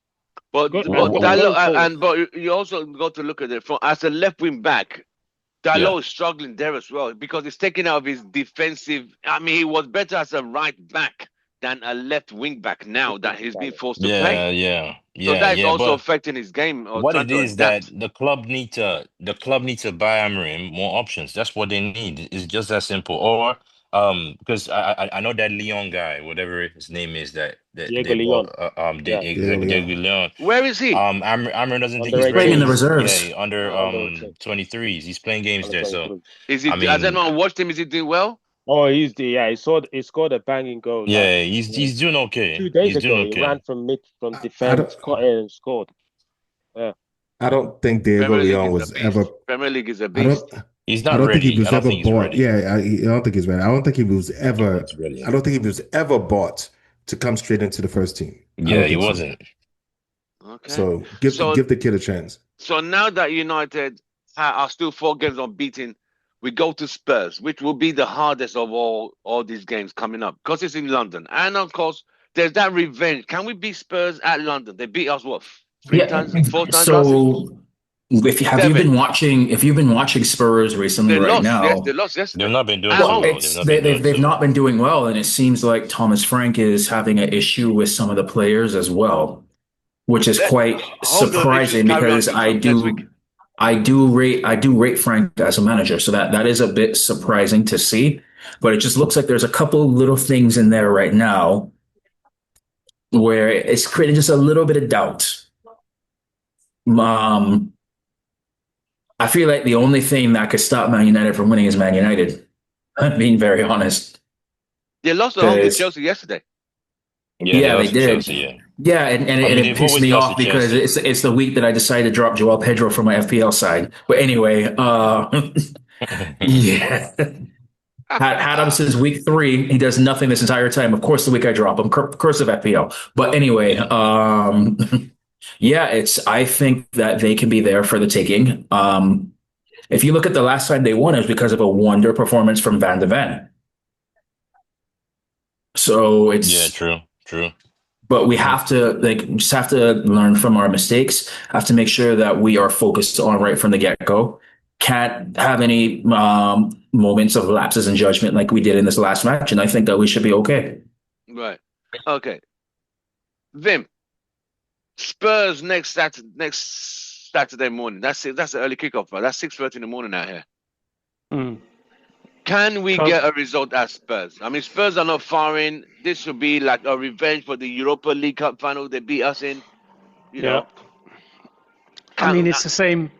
But Dalo, but you also got to look at it from as a left wing back. Dalo is struggling there as well because he's taking out of his defensive. I mean, he was better as a right back than a left wing back now that he's been forced to play. So that's also affecting his game. What it is that the club need to buy Amorim more options. That's what they need. It's just that simple. Or because I know that Leon guy, whatever his name is, Diego Leon. Diego Leon. Where is he? Amorim doesn't think he's playing in the reserves. Yeah, under 23s. He's playing games there. So is he? Has anyone watched him? Is he doing well? Oh, he scored a banging goal. Yeah, he's doing okay. 2 days ago, he ran from defense, caught it and scored. Yeah. I don't think Diego Leon was ever. Premier League is a beast. He's I not don't think he ready. was I don't ever think he's bought. ready. Yeah, I don't think he's ready. I don't think he was ever. He's ready. I don't think he was ever bought to come straight into the first team. I Yeah, don't he think so. wasn't. Okay. So So give the kid a chance. so now that United are still 4 games unbeaten, we go to Spurs, which will be the hardest of all these games coming up because it's in London, and of course there's that revenge. Can we beat Spurs at London? They beat us what, three Yeah. times, 4 times last season? So have you 7. been watching? If you've been watching Spurs recently, They right lost. Yes, they now, lost They've yesterday not been doing at too well, home. well. They've it's not been doing they've so not well. been doing well, and it seems like Thomas Frank is having an issue with some of the players as well, which is Let, quite hold on, issues. surprising Carry on, because Victor. Next week. I do rate Frank as a manager, so that is a bit surprising to see. But it just looks like there's a couple little things in there right now where it's creating just a little bit of doubt. Um, I feel like the only thing that could stop Man United from winning is Man United. I'm being very honest. They lost at home to Because Chelsea yesterday. Yeah, they yeah, they lost to did. Chelsea. Yeah, Yeah, and I mean it they've pissed always me lost to off because Chelsea. it's the week that I decided to drop Joao Pedro from my FPL side. But anyway, yeah. Had him since week 3. He does nothing this entire time. Of course, the week I drop him, curse of FPL. But anyway, yeah, I think that they can be there for the taking. If you look at the last time they won, it was because of a wonder performance from Van de Ven. So Yeah, it's, true. but we have to just have to learn from our mistakes. Have to make sure that we are focused on right from the get go. Can't have any moments of lapses in judgment like we did in this last match, and I think that we should be okay. Right. Okay. Vim. Spurs next Saturday morning. That's it. That's the early kickoff, right? That's 6:30 in the morning out here. Mm. Can we So- get a result at Spurs? I mean, Spurs are not far in. This should be like a revenge for the Europa League Cup final they beat us in. You know. I mean, it's the same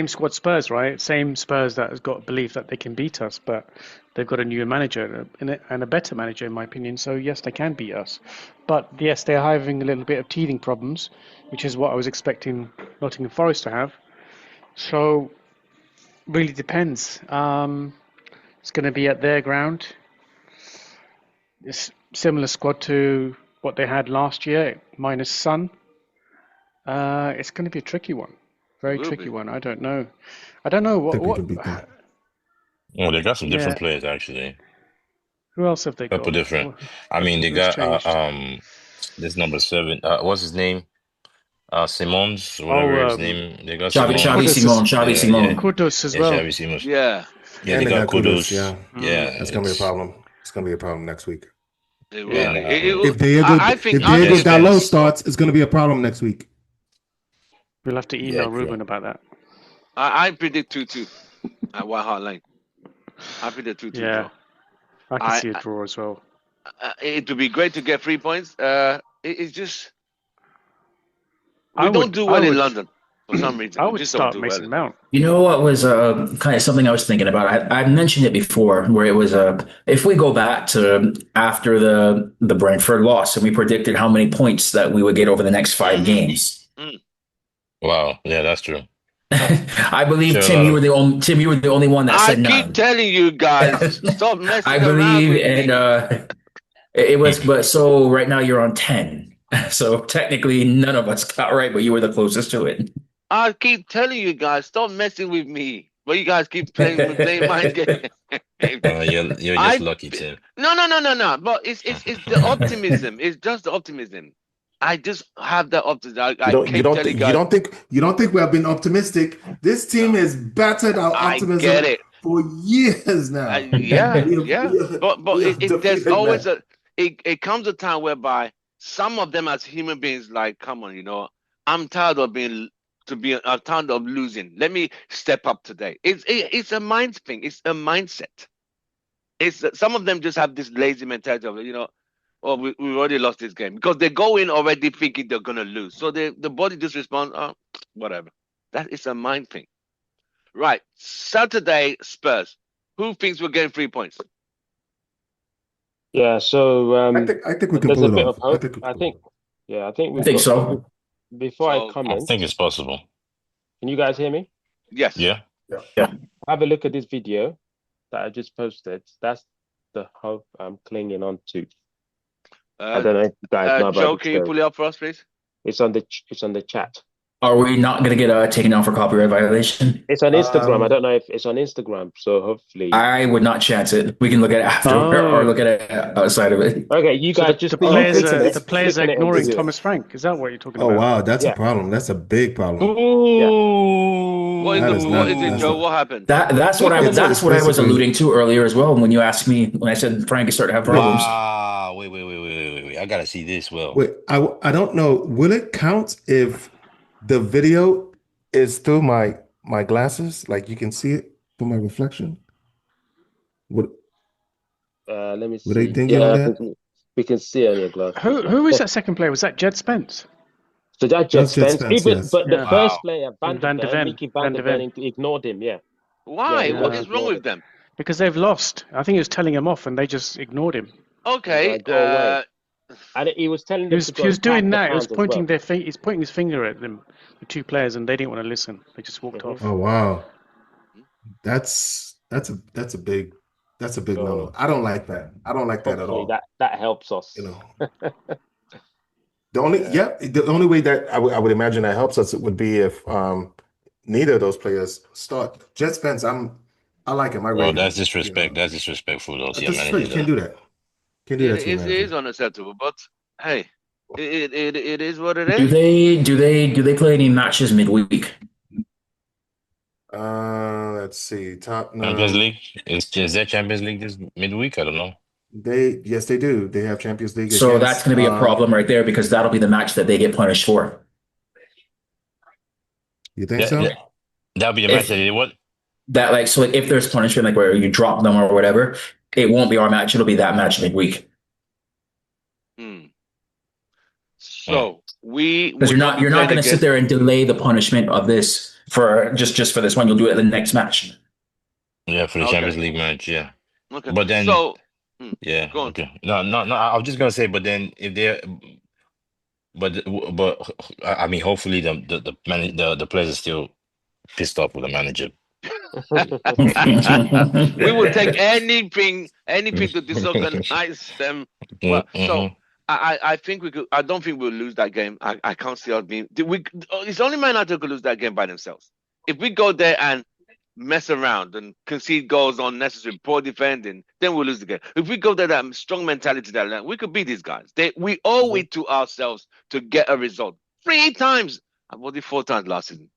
squad Spurs, right? Same Spurs that has got belief that they can beat us, but they've got a newer manager and a better manager, in my opinion. So yes, they can beat us, but yes, they're having a little bit of teething problems, which is what I was expecting Nottingham Forest to have. So really depends. It's going to be at their ground. It's similar squad to what they had last year, minus Son. It's going to be a tricky one. Very tricky one. I don't know. I think we what can beat them. Oh, they got some different Yeah. players actually. who else have they got? Couple different. Who- I mean, they who's got changed? this number 7. What's his name? Simons, whatever his name. They got Xavi Simons. Simon. Kudus as Yeah, well. Xavi Simons. Yeah. Yeah, And they got Kudos. Yeah, Yeah, that's gonna be a it's- problem. It's gonna be a problem next week. It will Yeah, be. nah, If Diego I think if Diego defense- Dalo starts, it's gonna be a problem next week. We'll have to Yeah, email true. Ruben about that. I predict 2-2 at White Hart Lane. I predict 2-2 Yeah, I can I- see a draw as well. draw. It would be great to get 3 points. It's just we I don't would- do I well in would- London for some reason. I We would just start don't do Mason well. Mount. You know what was kind of something I was thinking about? I mentioned it before, where it was if we go back to after the Brentford loss and we predicted how many points that we would get over the next 5 games. Wow, yeah, that's true. I believe Sure, Tim, you were the only one that I said keep 9. telling you guys, stop messing I around believe, with and me. it was, but so right now you're on 10. So technically, none of us got right, but you were the closest to it. I keep telling you guys, stop messing with me. But you guys keep playing mind games. You're just lucky, Tim. No. But it's the optimism. It's just the optimism. I just have that optimism. You don't think we have been optimistic? This team has battered our I optimism get it. for years now. Yeah. But we have there's defeated always that. it comes a time whereby some of them as human beings like, come on, I'm tired of I'm tired of losing. Let me step up today. It's a mind thing. It's a mindset. It's some of them just have this lazy mentality of we already lost this game because they go in already thinking they're gonna lose. So the body just responds, whatever. That is a mind thing. Right. Saturday, Spurs. Who thinks we're getting 3 points? Yeah, so I think we can there's pull a it bit off. of hope. I think I think we've I think got, so. Before So- I I comment, think it's possible. can you guys hear me? Yes. Yeah. Yeah. Have a look at this video that I just posted. That's the hope I'm clinging on to. I Uh, don't know if you guys know about Joe, this can you story. pull it up for us, please? It's on the chat. Are we not going to get taken down for copyright violation? It's on Instagram. I Um, don't know if it's on Instagram. So hopefully, I would not chance it. We can look at it after or Oh, look at it outside of it. okay, you so guys you click on it, the players are click on it and ignoring do it. Thomas Frank. Is that what you're talking oh about? wow, that's a Yeah, problem. That's a big problem. yeah. That is What is not. it, That's Joe? Ooh. not. What happened? Click on the That's link. what I was Basically, alluding to earlier as well when you asked me when I said Frank is starting to have problems. Wow. Wait. I gotta see this. Well, wait. I don't know. Will it count if the video is through my glasses? Like you can see it through my reflection. Would Let me would they see. ding you on Yeah, that? we can see on your glasses. Yeah. Who is that second player? Was that Jed Spence? So that Jet That's Jet Spence. Spence. Even Yes. but the Yeah, Wow. first player, and Van der Van de Ven, Ven, Mickey Van Van der de Ven, Ven. ignored him. Yeah, yeah, Why? he What was Yeah, is wrong ignored with him. them? because they've lost. I think he was telling them off, and they just ignored him. He's Okay. like, go away. And he was telling them to He go was and tag doing the that. He was fans as pointing well. he's pointing his finger at them, the two players, and they didn't want to listen. They just walked Hmm. off. Oh wow. That's a big no-no. So I don't like that. I don't like that at hopefully all. that helps You us. know, the only way that I would imagine that helps us would be if neither of those players start. Jet Spence, I like him. I well, rate that's him. You disrespect. know, That's disrespectful though. See, a this you manager can't that. do that. Can't do that to a It manager. is unacceptable, but hey, it is what it Do is. they play any matches midweek? Let's see. Champions Tottenham. League? Is there Champions League this midweek? I don't know. Yes, they do. They have Champions League So that's against going to be a problem right there because that'll be the match that they get punished for. you think That, so? that that'll be the match If that they what? if there's punishment like where you drop them or whatever, it won't be our match. It'll be that match midweek Hmm. Hmm. So we because would not be you're not playing going to sit against. there and delay the punishment of this for just for this one. You'll do it at the next match. Yeah, for the Okay. Champions League match. Yeah, Okay. but then So, yeah, go on. okay. No. I was just gonna say, but then if they're but I mean, hopefully the players are still pissed off with the manager. We will take anything to disorganize them. Well, so Mm-hmm. I think we could. I don't think we'll lose that game. I can't see us being. It's only Man United could lose that game by themselves. If we go there and mess around and concede goals unnecessary, poor defending, then we'll lose the game. If we go there that strong mentality that we could beat these guys. We owe it to ourselves to get a result. 3 times. I voted 4 times last season.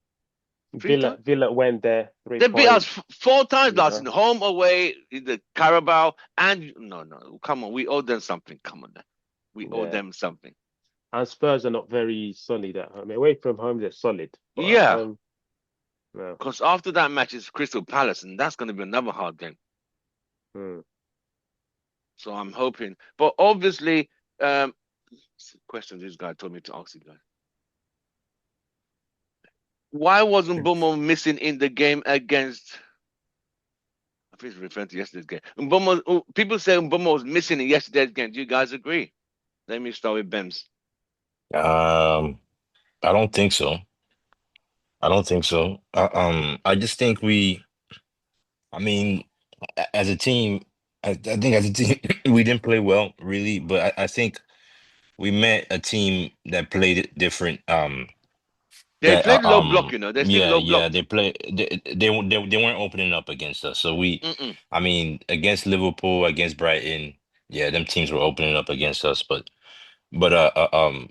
3 times. Villa went there three They beat us points. 4 times You last know, season, home, away, in the Carabao, and no, come on, we owe them something. Come on, we owe yeah. them something. And Spurs are not very solid at home. Away from home, they're solid, but at Yeah, home, no. because after that match is Crystal Palace, and that's going to be another hard game. Hmm. So I'm hoping, but obviously, question this guy told me to ask you guys: why wasn't Bumo missing in the game against? I think he's referring to yesterday's game. People say Bumo was missing in yesterday's game. Do you guys agree? Let me start with Bems. I don't think so. I don't think so. I just think I mean, as a team, I think as a team, we didn't play well, really. But I think we met a team that played it different. They played low block, They're still low Yeah. blocked. They weren't opening up against us. So Mm-mm. I mean, against Liverpool, against Brighton, yeah, them teams were opening up against us. But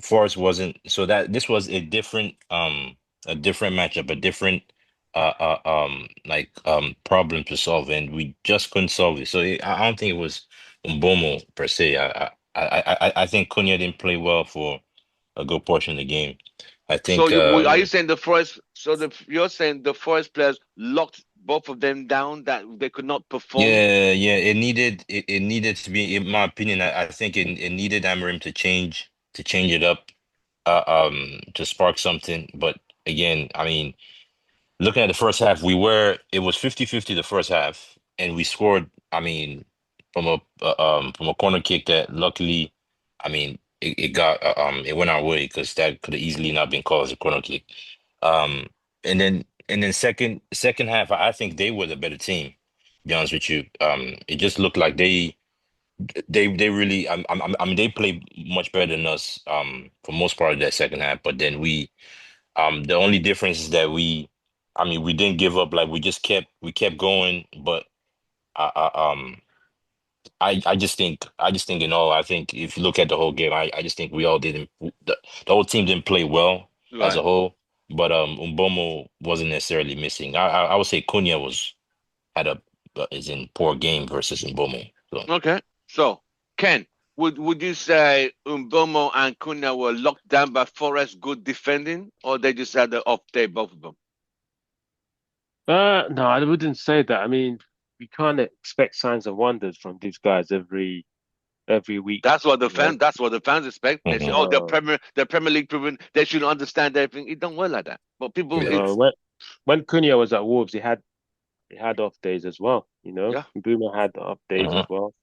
Forest wasn't. So that this was a different matchup, a different problem to solve, and we just couldn't solve it. So I don't think it was Mbomo per se. I think Cunha didn't play well for a good portion of the game. I So think are you saying the Forest? So you're saying the Forest players locked both of them down that they could not perform? yeah, it needed to be, in my opinion, I think it needed Amarim to change it up, to spark something. But again, I mean, looking at the first half, it was 50-50 the first half, and we scored, I mean, from a corner kick that luckily, I mean, it went our way because that could have easily not been called as a corner kick. Um, and then and then second half, I think they were the better team. To be honest with you, it just looked like they really I mean they played much better than us for most part of that second half. But then the only difference is that I mean we didn't give up. Like we kept going. But I, I um I just think in all, I think if you look at the whole game, I just think we all didn't the whole team didn't play well as Right. a whole. But Mbomo wasn't necessarily missing. I would say Cunha had a is in poor game versus Mbomo. So Okay. So, Ken, would you say Umbomo and Cunha were locked down by Forest good defending, or they just had the off day, both of them? No, I wouldn't say that. I mean, we can't expect signs and wonders from these guys every week. You know? That's what the fans expect. They say, mhm. oh, No, they're Premier League proven. They should understand everything. It don't work like that. But people, Yeah. no. it's When Cunha was at Wolves, he had off days as well. You know, yeah. Boomer had off days as Mhm. well.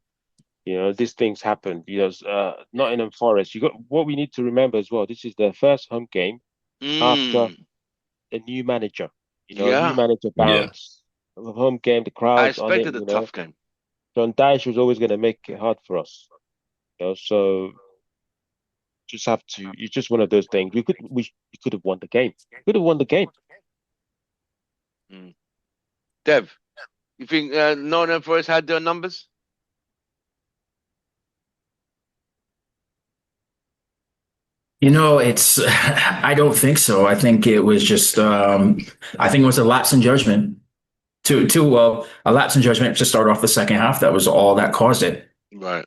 You know, these things happen. You know, Nottingham Forest. You got what we need to remember as well. This is their first home game after Mm, a new manager. You know, new yeah. manager Yeah. bounce. The home game, the I crowds on it. expected a You know, tough game. John Dyche was always going to make it hard for us. You know, so just have to. It's just one of those things. We could have won the game. Could have won the game. Mm. Dev, you think Nottingham Forest had their numbers? It's I don't think so. I think it was just I think it was a lapse in judgment. A lapse in judgment to start off the second half. That was all that caused it. Right.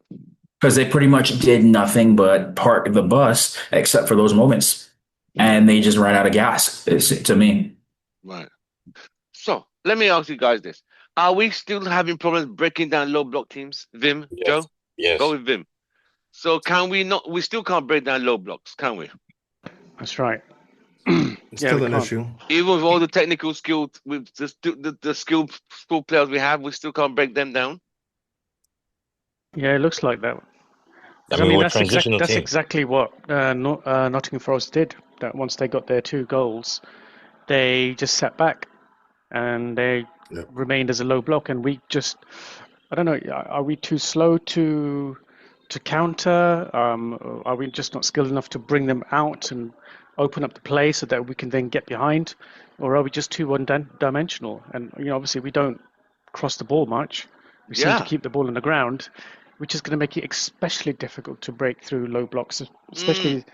Because they pretty much did nothing but park the bus except for those moments. Mm, And they just ran out of gas, to me. right. So let me ask you guys this: are we still having problems breaking down low block teams? Vim, Yes. Joe, go Yes. with Vim. So can we not? We still can't break down low blocks, can we? That's right. It's Yeah, we still an can't. issue. Even with all the technical skill, with the skilled school players we have, we still can't break them down. Yeah, it looks like that. I Because I mean, mean, we're a transitional that's team. exactly what Nottingham Forest did. That once they got their 2 goals, they just sat back and they Yep. remained as a low block, and we just, I don't know, are we too slow to counter? Are we just not skilled enough to bring them out and open up the play so that we can then get behind, or are we just too one-dimensional? And obviously we don't cross the ball much. We seem to Yeah. keep the ball on the ground, which is going to make it especially difficult to break through low blocks, Mm, especially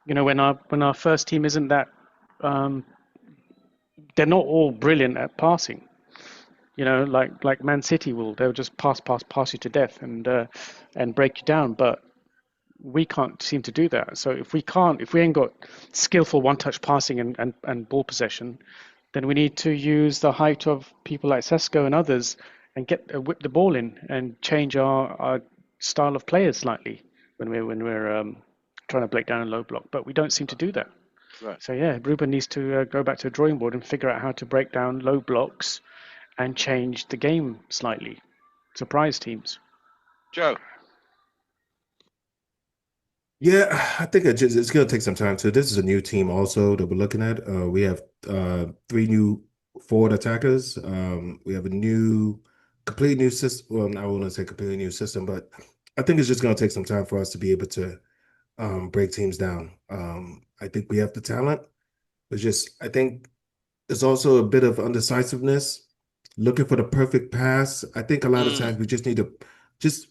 when our first team isn't that. Um, they're not all brilliant at passing. Like Man City they'll just pass you to death and break you down. But we can't seem to do that. So if we ain't got skillful one-touch passing and ball possession, then we need to use the height of people like Cesco and others and whip the ball in and change our style of players slightly when we're trying to break down a low block. But we don't seem to do that. right. So yeah, Ruben needs to go back to the drawing board and figure out how to break down low blocks and change the game slightly. Surprise teams. Joe. Yeah, I think it's gonna take some time too. This is a new team also that we're looking at. We have three new forward attackers. We have a completely new system. Well, I wouldn't say completely new system, but I think it's just gonna take some time for us to be able to break teams down. I think we have the talent. I think there's also a bit of undecisiveness, looking for the perfect pass. I think a lot of Mm, times we just need to just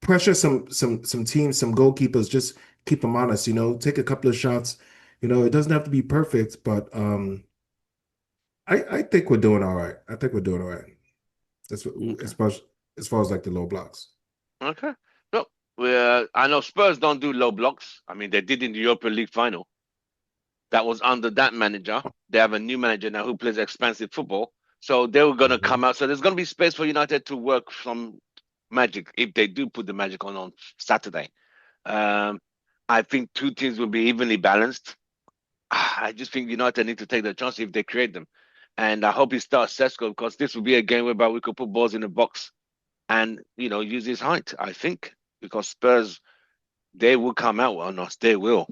pressure some teams, some goalkeepers, just keep them honest, take a couple of shots. It doesn't have to be perfect, but I think we're doing all right. I think we're doing all right. That's what, okay. as far as like the low blocks. Okay. No, I know Spurs don't do low blocks. I mean, they did in the Europa League final. That was under that manager. They have a new manager now who plays expansive football. So they were going to Mhm. come out. So there's going to be space for United to work some magic if they do put the magic on Saturday. Um, I think two teams will be evenly balanced. I just think United need to take the chance if they create them. And I hope he starts Cesco because this will be a game whereby we could put balls in the box and, use his height, I think. Because Spurs, they will come out on us. They will.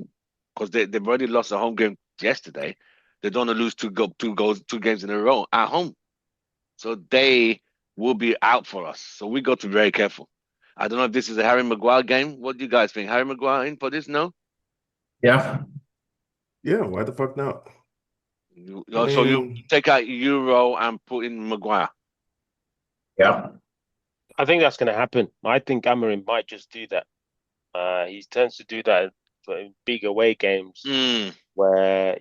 Because they've already lost a home game yesterday. They don't want to lose two games in a row at home. So they will be out for us. So we got to be very careful. I don't know if this is a Harry Maguire game. What do you guys think? Harry Maguire in for this? No? Yeah. Yeah, why the fuck not? So you mean, take out Euro and put in Maguire. Yeah. I think that's going to happen. I think Amarin might just do that. He tends to do that in big away games where,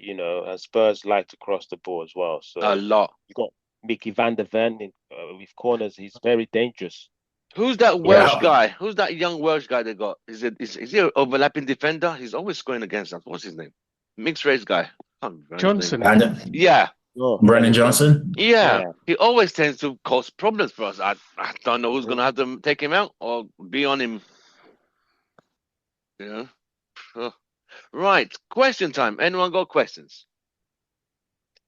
Spurs like to cross the ball as well. A So lot. you got Mickey van der Ven with corners. He's very dangerous. Who's that Welsh Yeah. guy? Who's that young Welsh guy they got? Is he an overlapping defender? He's always scoring against us. What's his name? Mixed race guy. Can't remember his name. Johnson. And Yeah. Oh, Brennan Johnson. Yeah. Yeah. He always tends to cause problems for us. I don't know who's gonna have to take him out or be on him. Yeah. Right. Question time. Anyone got questions?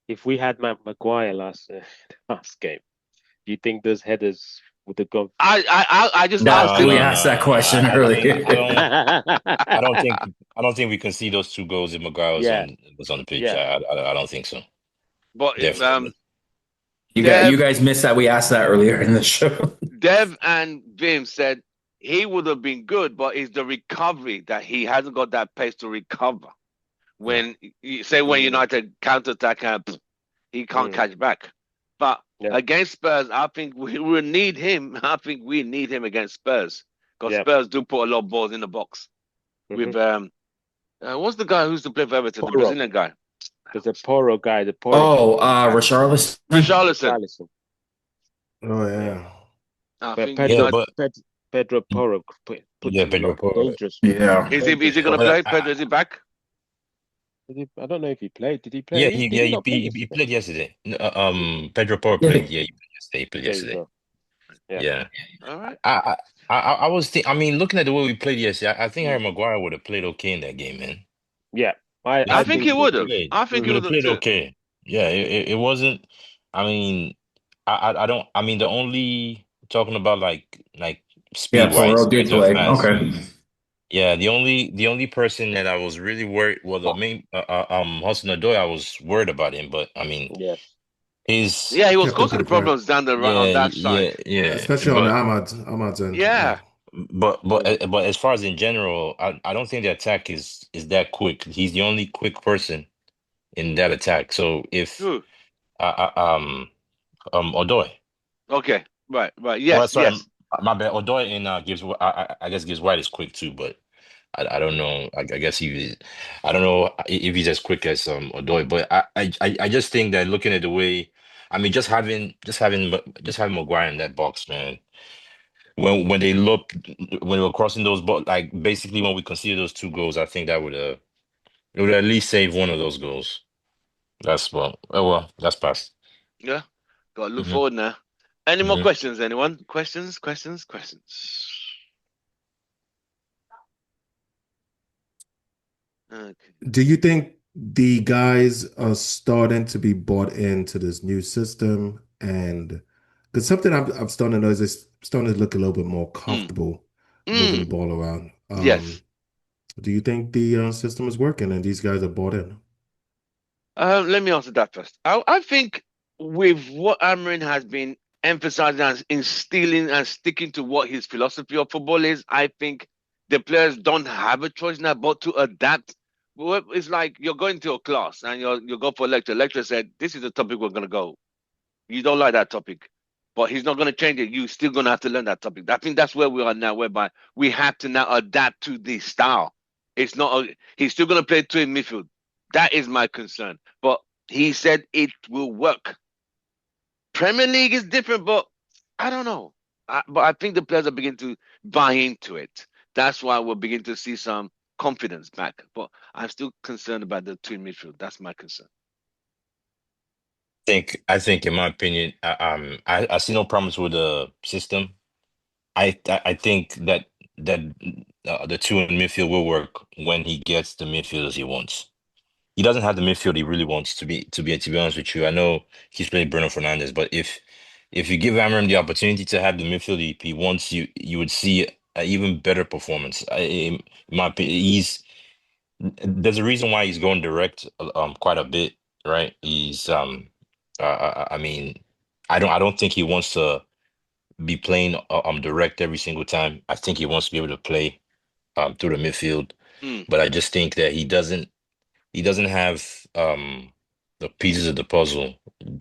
If we had Maguire last game, do you think those headers would have gone? I just No, asked him. we asked that question earlier. I don't think we can see those two goals if Maguire was on the pitch. Yeah. I don't think so. But Definitely. You Dev- guys missed that. We asked that earlier in the show. Dev and Vim said he would have been good, but it's the recovery that he hasn't got that pace to recover. When United counterattack, he can't catch back. But against Spurs, I think we will need him. I think we need him against Spurs because Spurs do put a lot of balls in the box. With what's the guy who's to play for Everton? The Brazilian guy. There's a Poro guy. Richarlison. Richarlison. oh yeah. Pedro Porro put Pedro Porro. Dangerous. Yeah. Is he going to play? Pedro, is he back? I don't know if he played. Did he play? Yeah, he played yesterday. Pedro Porro played. Yeah, he played yesterday. Yeah. All right. I was looking at the way we played yesterday, I think Harry Maguire would have played okay in that game, man. Yeah. I think he would have. I think he would have played okay. Yeah, it wasn't. I mean, I don't. I mean, the only talking about like speed wise. did play. Okay. Yeah, the only person that I was really worried, well, the main Hudson-Odoi, I was worried about him, but I mean, he was causing problems down the on that side. Yeah, especially on Ahmad's end. Yeah. But as far as in general, I don't think the attack is that quick. He's the only quick person in that attack. So if Odoi. Okay. Right. Yes. Yes. My bad. Odoi and gives I guess Gibbs White is quick too, but I don't know. I guess I don't know if he's as quick as Odoi, but I just think that looking at the way, I mean, just having Maguire in that box, man. When they were crossing those balls, like basically when we conceded those two goals, I think that would it would at least save one of those goals. That's that's past. Yeah, got to look forward now. Any more questions? Anyone? Questions? Okay. Do you think the guys are starting to be bought into this new system? And because something I'm starting to notice is starting to look a little bit more comfortable moving the ball around. Yes. Do you think the system is working and these guys are bought in? Let me answer that first. I think with what Amarin has been emphasizing and instilling and sticking to what his philosophy of football is, I think the players don't have a choice now but to adapt. It's like you're going to a class and you go for a lecture. Lecturer said, this is the topic we're going to go. You don't like that topic, but he's not going to change it. You're still going to have to learn that topic. I think that's where we are now, whereby we have to now adapt to this style. It's not. He's still going to play two in midfield. That is my concern. But he said it will work. Premier League is different, but I don't know. But I think the players are beginning to buy into it. That's why we're beginning to see some confidence back. But I'm still concerned about the two in midfield. That's my concern. I think, in my opinion, I see no problems with the system. I think that the two in midfield will work when he gets the midfielders he wants. He doesn't have the midfield he really wants to be honest with you. I know he's playing Bruno Fernandes, but if you give Amarim the opportunity to have the midfield he wants, you would see an even better performance. In my opinion, there's a reason why he's going direct quite a bit. right? He's I mean, I don't think he wants to be playing direct every single time. I think he wants to be able to play through the midfield, Mm, but I just think that he doesn't have the pieces of the puzzle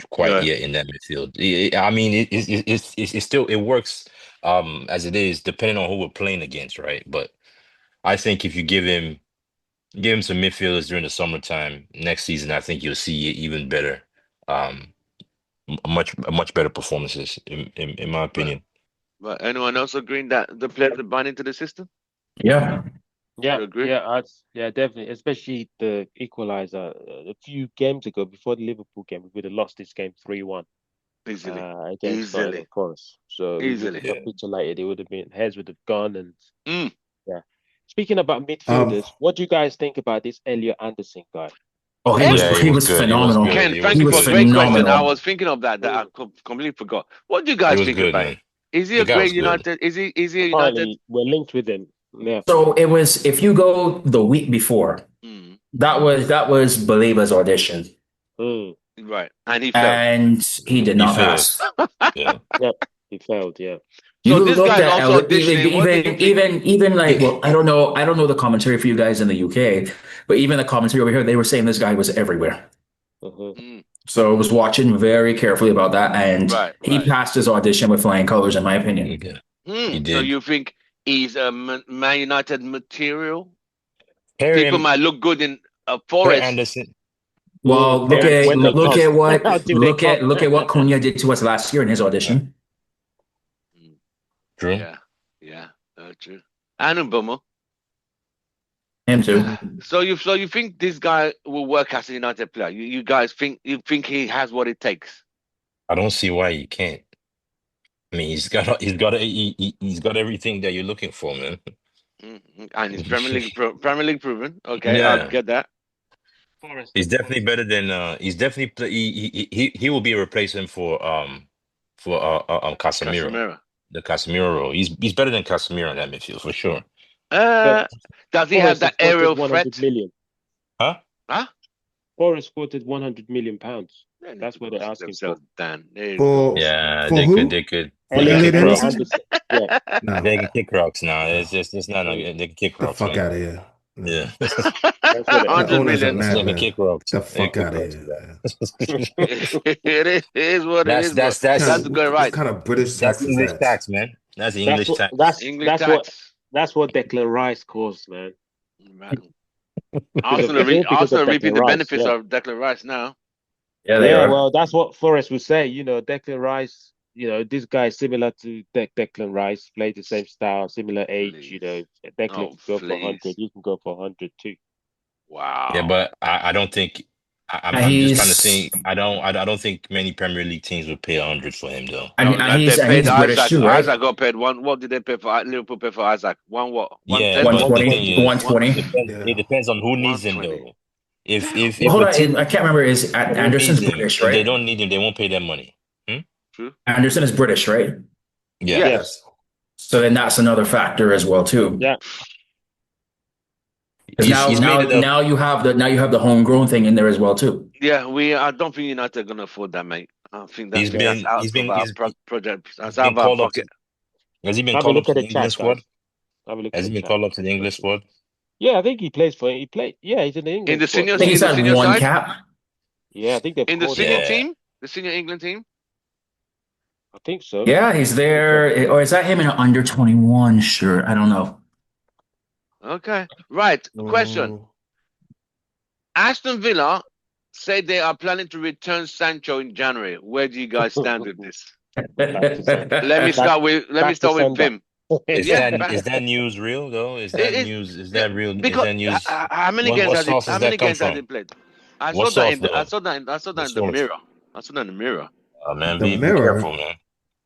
quite yeah. yet in that midfield. I mean, it still it works as it is, depending on who we're playing against, right? But I think if you give him some midfielders during the summertime next season, I think you'll see even better, um, much better performances in my Right. opinion. But anyone else agreeing that the players are buying into the system? Yeah. Yeah, You agree? yeah, definitely. Especially the equalizer a few games ago, before the Liverpool game, we would have lost this game 3-1 Easily. against Nottingham Easily. Forest. So we would have Easily. Yeah. capitulated. It would have been heads would have gone, and Mm. yeah. Speaking about Um, midfielders, what do you guys think about this Elliot Anderson guy? Oh, he was Yeah, he he was was good. He was phenomenal. good. Ken, He thank was He you was for a good. great question. I phenomenal. was thinking of that. That I Mm. completely forgot. What do you He guys was think good, about man. him? Is he The a guy great was good. United? Is he a United? Apparently, we're linked with him. Yeah. So it was if you go the week before, Mm. that was Baliba's audition, Mm. Right. And he failed. and he did He not failed. pass. Yeah. Yep. He failed. Yeah. So You this look guy is at also even auditioning. What do you even think? even like well, I don't know the commentary for you guys in the UK, but even the commentary over here, they were saying this guy was everywhere. Uh-huh. Mm. So I was watching very carefully about that, and Right. he Right. passed his audition with flying colors, in my opinion. Yeah. He Mm. So did. you think he's a Man United material? Pair People him, might look good in a pair Forest. Anderson. Well, look But at when they look come, at what until they look come. at look at what Cunha did to us last year in his Yeah. audition. Mm. True. Yeah. Yeah. True. And Bumo. Him too. So you think this guy will work as a United player? You guys think he has what it takes? I don't see why he can't. I mean, he's got everything that you're looking for, man. And he's Premier League proven. Okay, I'll Yeah. get that. Forest He's and definitely better than he's definitely he will be a replacement for Casemiro, Casemiro. the Casemiro role. He's better than Casemiro in that midfield for sure. But Uh, does he have Forest have that quoted aerial 100 threat? million. Huh? Huh? Forest quoted 100 million pounds. They need That's to what go they're sit asking for. themselves down. There you go. Yeah, For they could who? they could For they could Elliot kick Elliot rocks. Anderson? Anderson. Yeah. No, They can kick rocks now. no. It's not Mm. they can kick The rocks, fuck man. out of here. No. Yeah. That's what they're The Hundred asking owner's a million. They can madman. kick rocks. The They fuck can kick out of rocks here, for man. that. It is what it That's is, bro. that's that's That's going What right. kind of British that's tax is English that? tax, man. That's That's English what tax. English tax. that's what Declan Rice caused, man. Man. Because of Arsenal reaping Declan the Rice. benefits Yeah. of Declan Rice now. Yeah, they Yeah, are. well, that's what Forrest would say. Declan Rice, this guy is similar to Declan Rice, played the same style, similar age. Please. Declan Oh, can go for 100. please. You can go for 100 too. Yeah, Wow. but I don't think And I'm just trying to he's think. I don't think many Premier League teams would pay 100 for him though. and, No, and that they he's and paid he's British Isaac. too, right? Isaac got paid one. What did they pay for Liverpool? Pay for Isaac? One what? Yeah, 110? but the 120, thing is, One 120. it Yeah. depends on who needs him 120. though. If Well, if hold a team on. I can't remember. Is who needs Anderson's him, British, if they right? don't need him, they won't pay that money. Hmm? True. Anderson is British, right? Yeah. Yes. Yes. So then that's another factor as well too. Yeah. Because He's made it up. now you have the homegrown thing in there as well too. Yeah, I don't think United are gonna afford that, mate. I think He's that's been out he's of been our he's project. he's That's out been of our called up pocket. to has he been Have a called up look to at the the England chat, squad? guys. Have a look at Has the he been chat. called up to the English squad? Yeah, I think he plays for. He played. Yeah, he's in the In England the squad. I think he's had senior one side, cap. Yeah, I think they've in the called him senior up. Yeah. team, the senior England team. I think so. Yeah, he's there. Or is that him in an under 21 shirt? I don't know. Okay, right. Question: Mm, Aston Villa say they are planning to return Sancho in January. Where do you guys stand with this? Back to San. Let me Back, start with back to Sender. Vim. Is Yeah, that news real though? Is that it, news? Is yeah, that real? Is because that news? how many What games what has he? source How does many that come games has he from? played? What source though? I saw that What in the source? mirror. I saw that in the mirror. Man, the be careful, mirror. man.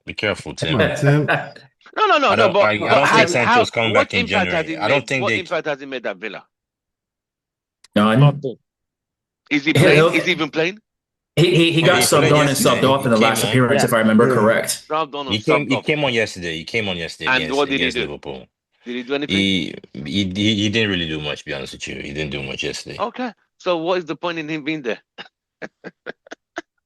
Be careful, Come Tim. on, Tim. No. I But don't think has Sancho's coming what back in impact has January. he I don't made? think What they. impact has he made at Villa? None. Nothing. Is he playing? He'll- Is he even playing? he got He subbed played on and subbed yesterday. off in He the came last on. appearance, Yeah. if I remember Yeah. correct. Subbed on or He came. subbed He off? came on yesterday. He came on yesterday And what did he against do? Liverpool. Did he do anything? He didn't really do much. To be honest with you, he didn't do much yesterday. Okay. So what is the point in him being there?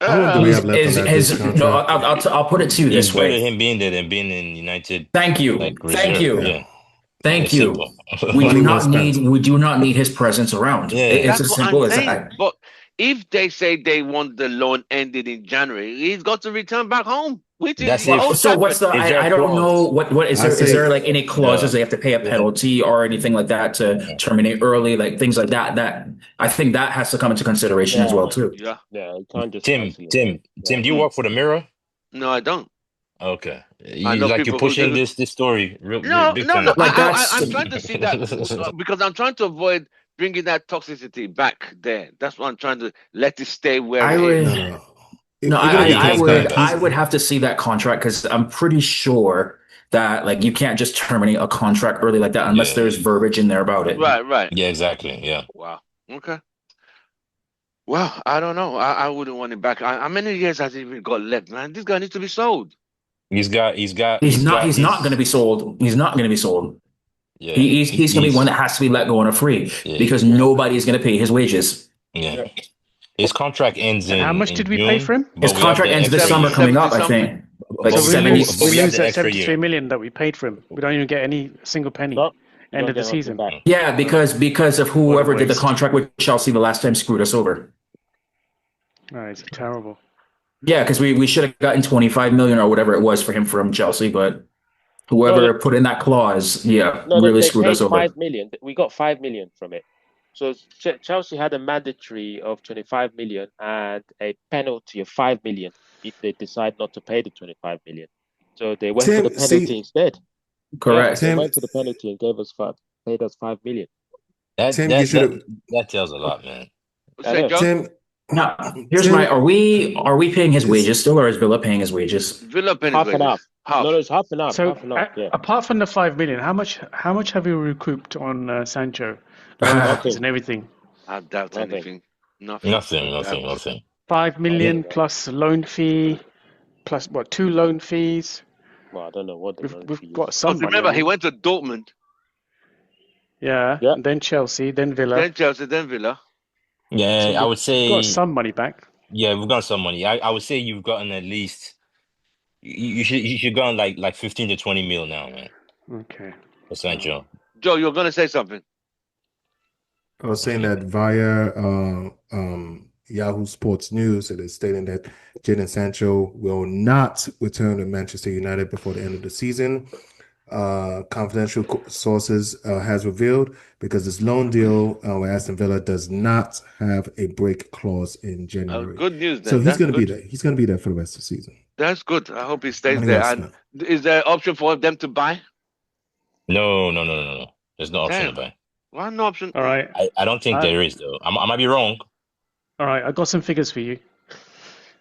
How long do we have left on that Is Dyche no, contract? I'll put it to you It's this better way. him being there than being in United, Thank you, like thank reserve. you, Yeah, thank it's you. simple. Money well spent. We do not need his presence around. Yeah, It's That's as what I'm simple as saying. that. But if they say they want the loan ended in January, he's got to return back home, which is that's the if. Old So what's Trafford. the? Is there a I don't know clause? what is I there is say there like any clauses No. they have to pay a Yeah. penalty or anything like that to terminate early, like things like that. That I think that has to come into consideration as Yeah. well too. Yeah. Yeah, you can't just Tim, cancel it. Tim, Yeah. do you work for the Mirror? No, I don't. Okay, I you know like you're people who pushing do. this story No, big no, no. time. Like I'm that's trying to see that because I'm trying to avoid bringing that toxicity back there. That's why I'm trying to let it stay where I it would is. No. no Even if he I comes agree with back, that. I he's would have to see that contract because I'm pretty sure that like you can't just terminate a contract early like that unless Yeah, there's verbiage in there about it. Right, right. yeah, exactly. Yeah, Wow. Okay. Well, I don't know. I wouldn't want him back. How many years has he even got left, man? This guy needs to be sold. He's not going to be sold. He's not going to be sold. Yeah, He's going to be one that has to be let go on a free yeah, because nobody's going to pay his wages. yeah. His contract ends And how much in did we pay June, for him? His but we have contract the ends this extra summer year. coming 70 up, I something. think. Like But So we seventy. lose but we have lose the that extra 73 year. million that we paid for him. We don't even get any single penny No, you end don't of the get nothing season. back. Yeah, because of What a whoever did the waste. contract with Chelsea the last time screwed us over. Oh, it's terrible. Yeah, because we should have gotten 25 million or whatever it was for him from Chelsea, but No, whoever put in that clause, yeah, no, really they screwed paid us over. 5 million. We got 5 million from it. So Chelsea had a mandatory of 25 million and a penalty of 5 million if they decide not to pay the 25 million. So they went for the Tim, penalty see, instead. Yeah, Correct. they Tim, went for the penalty and paid us 5 million. That Tim, you that should that have, that tells a lot, man. I Say, know. John, Tim, Now, here's my: Tim, Are we paying his this, wages still, or is Villa paying his wages? Villa penny Half and wages. half. No, Half. it's half and half. So Half and half. Yeah. apart from the 5 million, how much have you recouped on Sancho, loan fees Nothing. and everything? I doubt Nothing. anything. Nothing. Nothing, I doubt. nothing. 5 million Nothing. plus loan fee, plus what, 2 loan fees. Well, I don't know what the loan fee We've is. got some Because money. remember, I he mean. went to Dortmund, Yeah, Yeah. and then Chelsea, then Villa. then Chelsea, then Villa. Yeah, So I would we've got say, some money back. yeah, we've got some money. I would say you've gotten at least you should go on like 15 to 20 mil now, man. Okay. For Sancho. Joe, you're gonna say something. I was saying that via Yahoo Sports News, it is stating that Jadon Sancho will not return to Manchester United before the end of the season. Confidential sources has revealed because this loan deal with Aston Villa does not have a break clause in January. Good news then. So he's That's going to be good. there. He's going to be there for the rest of the season. That's good. I hope he stays Money there. well And spent. is there an option for them to buy? No. There's no option to Damn. buy. Why no option? All right. I don't think there is though. I might be wrong. All right. I got some figures for you.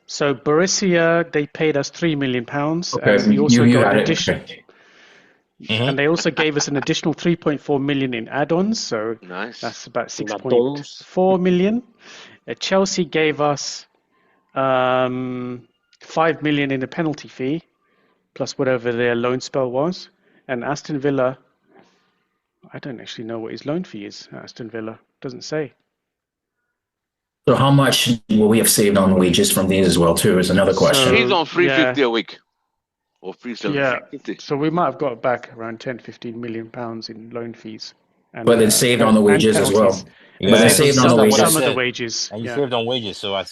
So Borussia, they paid us £3 million, and we also you got got an it. addition, Okay. Mhm. and they also gave us an additional 3.4 million in add-ons. So Nice. that's about In add-ons. 6.4 million. Chelsea gave us 5 million in a penalty fee, plus whatever their loan spell was, and Aston Villa. I don't actually know what his loan fee is. Aston Villa doesn't say. So how much will we have saved on wages from these as well, too, is another question. He's on yeah. 350 a week. Or Yeah, 350. so we might have got back around 10, 15 million pounds in loan fees. And, But then saved on the and wages as well. penalties. Yeah, But then Saved saved on the some, wages. some of the said. wages. And you Yeah. saved on wages, so I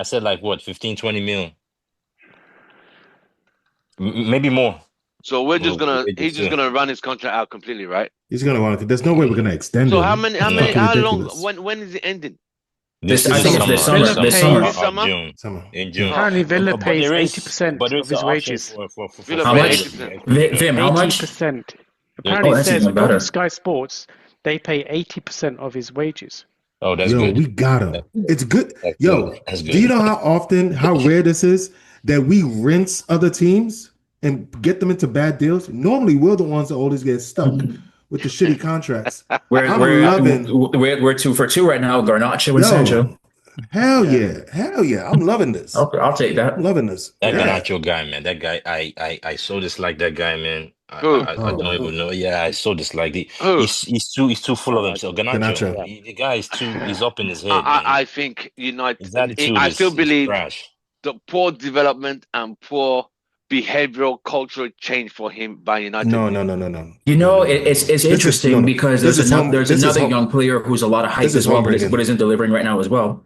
said like what, 15, 20 mil. Maybe more. So we're just Well, he's just too. gonna run his contract out completely, right? He's going to want to. There's no way we're going to extend So him. how Fucking how long ridiculous. when is it ending? I think it's this summer. Villa This pays- summer. This summer? June. Summer. In June. Apparently Villa But pays there is- 80% but there of is his an option wages. for Villa How pay much? 80%. Vim, how much? 80%. Apparently Oh, it that's says even better. from Sky Sports, they pay 80% of his wages. Oh, that's Yo, good. we got him. It's good. That's Yo, good. That's good. do you know how rare this is that we rinse other teams and get them into bad deals? Normally, we're the ones that always get stuck with the shitty contracts. We're 2 for 2 right now. Garnacho and Sancho. Hell yeah. I'm loving this. Okay, I'll take that. I'm loving this. That Yeah. Ganacho guy, man. That guy, I so dislike that guy, man. Who? I don't even know. Yeah, I so dislike it. Who? He's too full of himself. Ganacho. Ganacho. The guy is too. He's up in his head, man. I think His United. attitude I still is believe trash. the poor development and poor behavioral cultural change for him by United. No. You know, it's This is interesting because This is home. there's This is another home. young player who's a lot of This hype is as well, home bringing. but isn't delivering right now as well.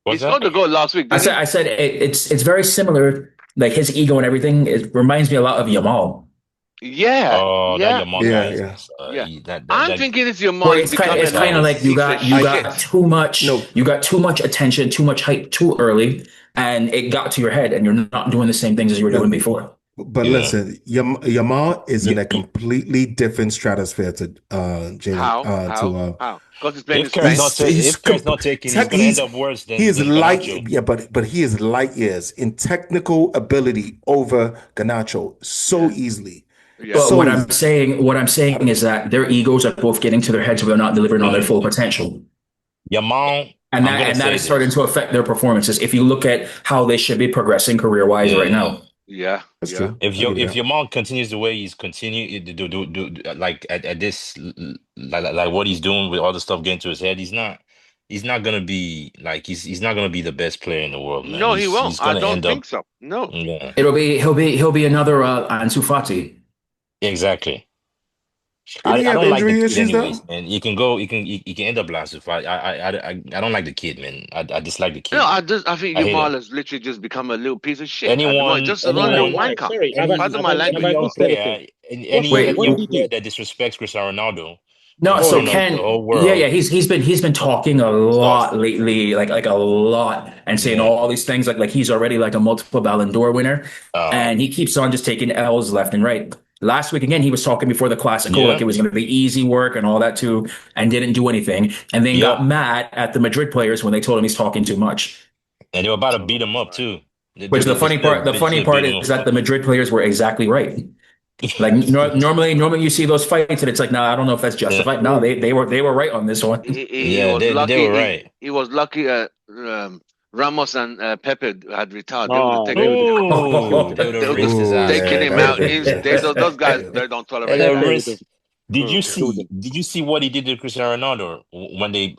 He What's scored that? the goal last week, didn't I said it's very similar, like his ego and everything. It reminds me a lot of Yamal. he? Yeah, Oh, that yeah, Yamal Yeah, guy yeah. is yeah. that I'm that thinking it's your Where mind becoming it's like kind a of like piece of you shit. got too much No. you got too much attention, too much hype too early, and it got to your head, and you're not doing the same things as you were doing before. But yeah. listen, Yamal is in You, a completely different stratosphere to Jamie How? Because he's playing in if Kerr's Spain. not if Kerr's not taking, he's gonna end up worse he is than light, Ganacho. yeah, but he is light years in technical ability over Ganacho so easily. Yeah. But So what easily. I'm saying is that their egos are both getting to their heads, so they're not delivering on their full potential. Yamal, And I'm gonna that say is starting this. to affect their performances. If you look at how they should be progressing career wise right Yeah. now. Yeah, That's yeah. true. I give you If that. Yamal continues the way he's continuing like at this like what he's doing with all the stuff getting to his head, he's not gonna be like he's not gonna be the best player in the world, man. No, he won't. He's I gonna don't end up think so. No. yeah, He'll be another Ansu Fati. exactly. Didn't he I have don't like the injury kid issues anyways, though? man. You can end up last if I don't like the kid, man. I dislike the No, kid. I think I hate Yamal him. has literally just become a little piece of shit at the moment. Just a little Anyone Why? wanker. Sorry, Pardon my have language, I young but missed anything? player, Wait, What any did he young do? player that disrespects Cristiano Ronaldo no, in so front of the Ken, whole yeah, world he's been talking a starts. lot lately, like a lot, and saying Yeah. all these things, like he's already like a multiple Ballon d'Or winner, Uh, and he keeps on just taking L's left and right. Last week again, he was talking before the Classico, like yeah. it was going to be easy work and all that too, and didn't do anything, and then Yep. got mad at the Madrid players when they told him he's talking too much. And they were about to beat Oh him up my. too. Which the They funny should beat part him is that up. the Madrid players were exactly right. Like normally you see those fights and it's like, no, I don't know if that's Yeah. justified. No, they were right on this one. he Yeah, was they lucky. were right. He was lucky. Ramos and Pepe had retired. They would have Oh, taken they him. would have killed Oh, him. they would They have would rinsed have his Ooh, ass. taken yeah, him that would have out. been Those guys, yeah. they don't And tolerate the anything. Pepe would have rinse. Did you killed see? him. Did you see what he did to Cristiano Ronaldo when they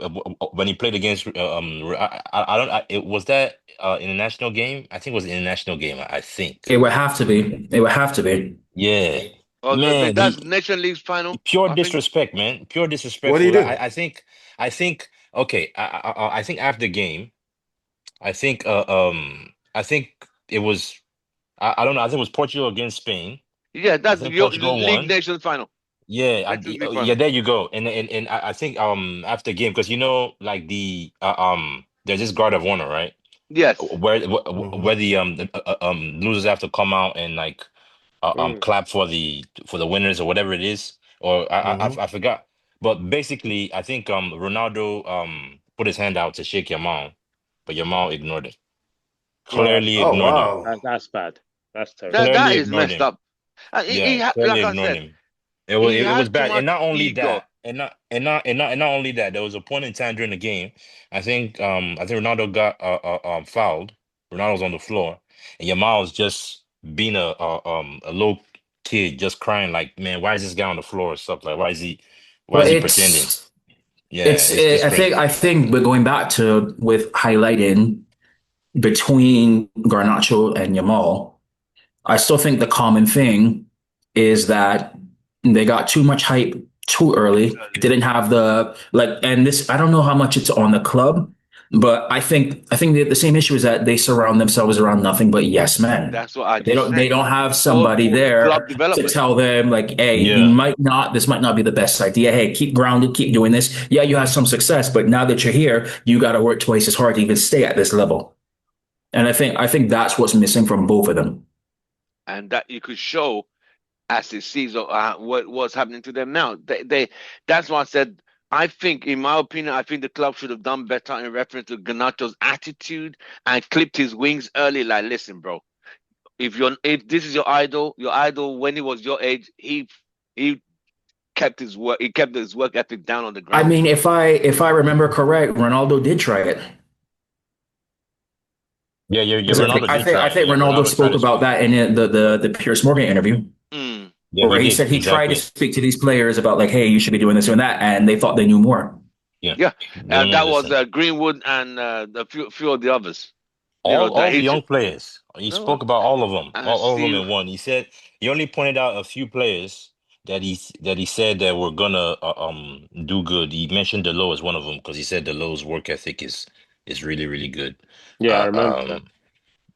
when he played against I don't it was that international game? I think it was an international game. I think. It would have to be. It would have to be. Yeah, Oh, man. that's Nation League's final. Pure I think. disrespect, man. Pure What do you disrespectful. do? I think. Okay, I think after the game, I think. I think it was. I don't know. I think it was Portugal against Spain. Yeah, I that's think your Portugal League won. Nations final. Yeah, Nations League yeah. final. There you go. And I think after the game because like the there's this guard of honor, right? Yes. Where the losers have to come out and like Mm. clap for the winners or whatever it is, or Mm-hmm. I forgot. But basically, I think Ronaldo put his hand out to shake Yamal, but Yamal ignored it. Oh, that's Clearly bad. Oh ignored him. wow. That's bad. That's terrible. That Clearly is ignored messed him. up. Yeah, clearly Like I ignored said, him. he It was had too bad, and much not only ego. that, and not only that, there was a point in time during the game. I think Ronaldo got fouled. Ronaldo was on the floor, and Yamal was just being a little kid, just crying like, man, why is this guy on the floor or stuff like, why But is he pretending? Yeah, it's crazy. I think we're going back to with highlighting between Garnacho and Yamal. I still think the common thing is that they got too much hype too early. Didn't have the like, and this I don't know how much it's on the club, but I think the same issue is that they surround themselves around nothing but yes men. That's what I just They said. don't have Poor somebody there club to development. tell them like, hey, Yeah, this might not be the best idea. Hey, keep grounded, keep doing this. Yeah, you had some success, but now that you're here, you got to work twice as hard to even stay at this level. And I think that's what's missing from both of them. And that you could show as he sees what's happening to them now. That's why I said I think, in my opinion, I think the club should have done better in reference to Ganacho's attitude and clipped his wings early. Like, listen, bro, if this is your idol when he was your age, he he kept his work ethic down on the I ground. mean, if I remember correct, Ronaldo did try it. yeah. Because Ronaldo did I try it. think Yeah, Ronaldo Ronaldo tried spoke to about score. that in the Piers Morgan interview. Mm. Yeah, Or he he did said he tried to exactly. speak to these players about like, hey, you should be doing this and that, and they thought they knew more. Yeah, Yeah, they don't that was understand. Greenwood and a few of the others. All That the he young took. players. He No, spoke about all of them, I all of them see. in one. He said he only pointed out a few players that he said that were gonna do good. He mentioned Dalo as one of them because he said Dalo's work ethic is really really good. Yeah, I Uh, remember that. um,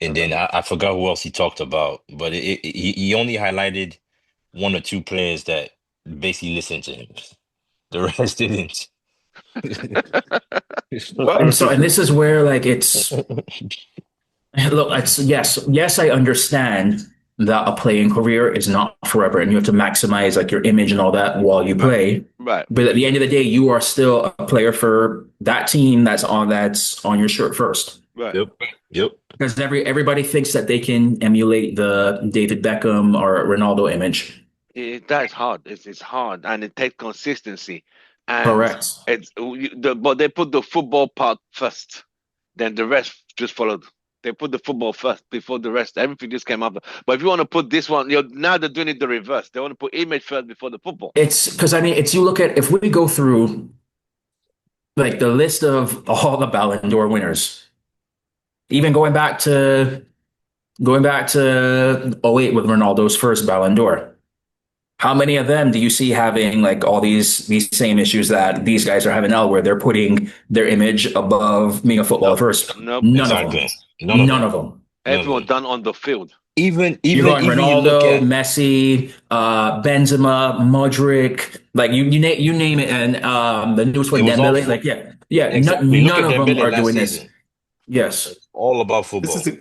and then I forgot who else he talked about, but he only highlighted one or two players that basically listened to him. The rest didn't. Well, And this is where like it's look, it's yes, I understand that a playing career is not forever, and you have to maximize like your image and all that while you right, play. right, But at the end of the day, you are still a player for that team that's on your shirt first. right. Yep. Yep. Because everybody thinks that they can emulate the David Beckham or Ronaldo image. That is hard. It's hard, and it takes consistency. And Correct. but they put the football part first, then the rest just followed. They put the football first before the rest. Everything just came after. But if you want to put this one, now they're doing it the reverse. They want to put image first before the football. It's because I mean, it's you look at if we go through like the list of all the Ballon d'Or winners, even going back to '08 with Ronaldo's first Ballon d'Or. How many of them do you see having like all these same issues that these guys are having now, where they're putting their image above being a footballer first? Nope. None of them. Exactly. None of them. Everyone done on the field. Even You're going even you look Ronaldo, at Messi, Benzema, Modric, like you name it, and the newest one, it was all Dembele. Like yeah, exactly. Look none at of them Dembele are last doing this. season. Yes, All about This football. is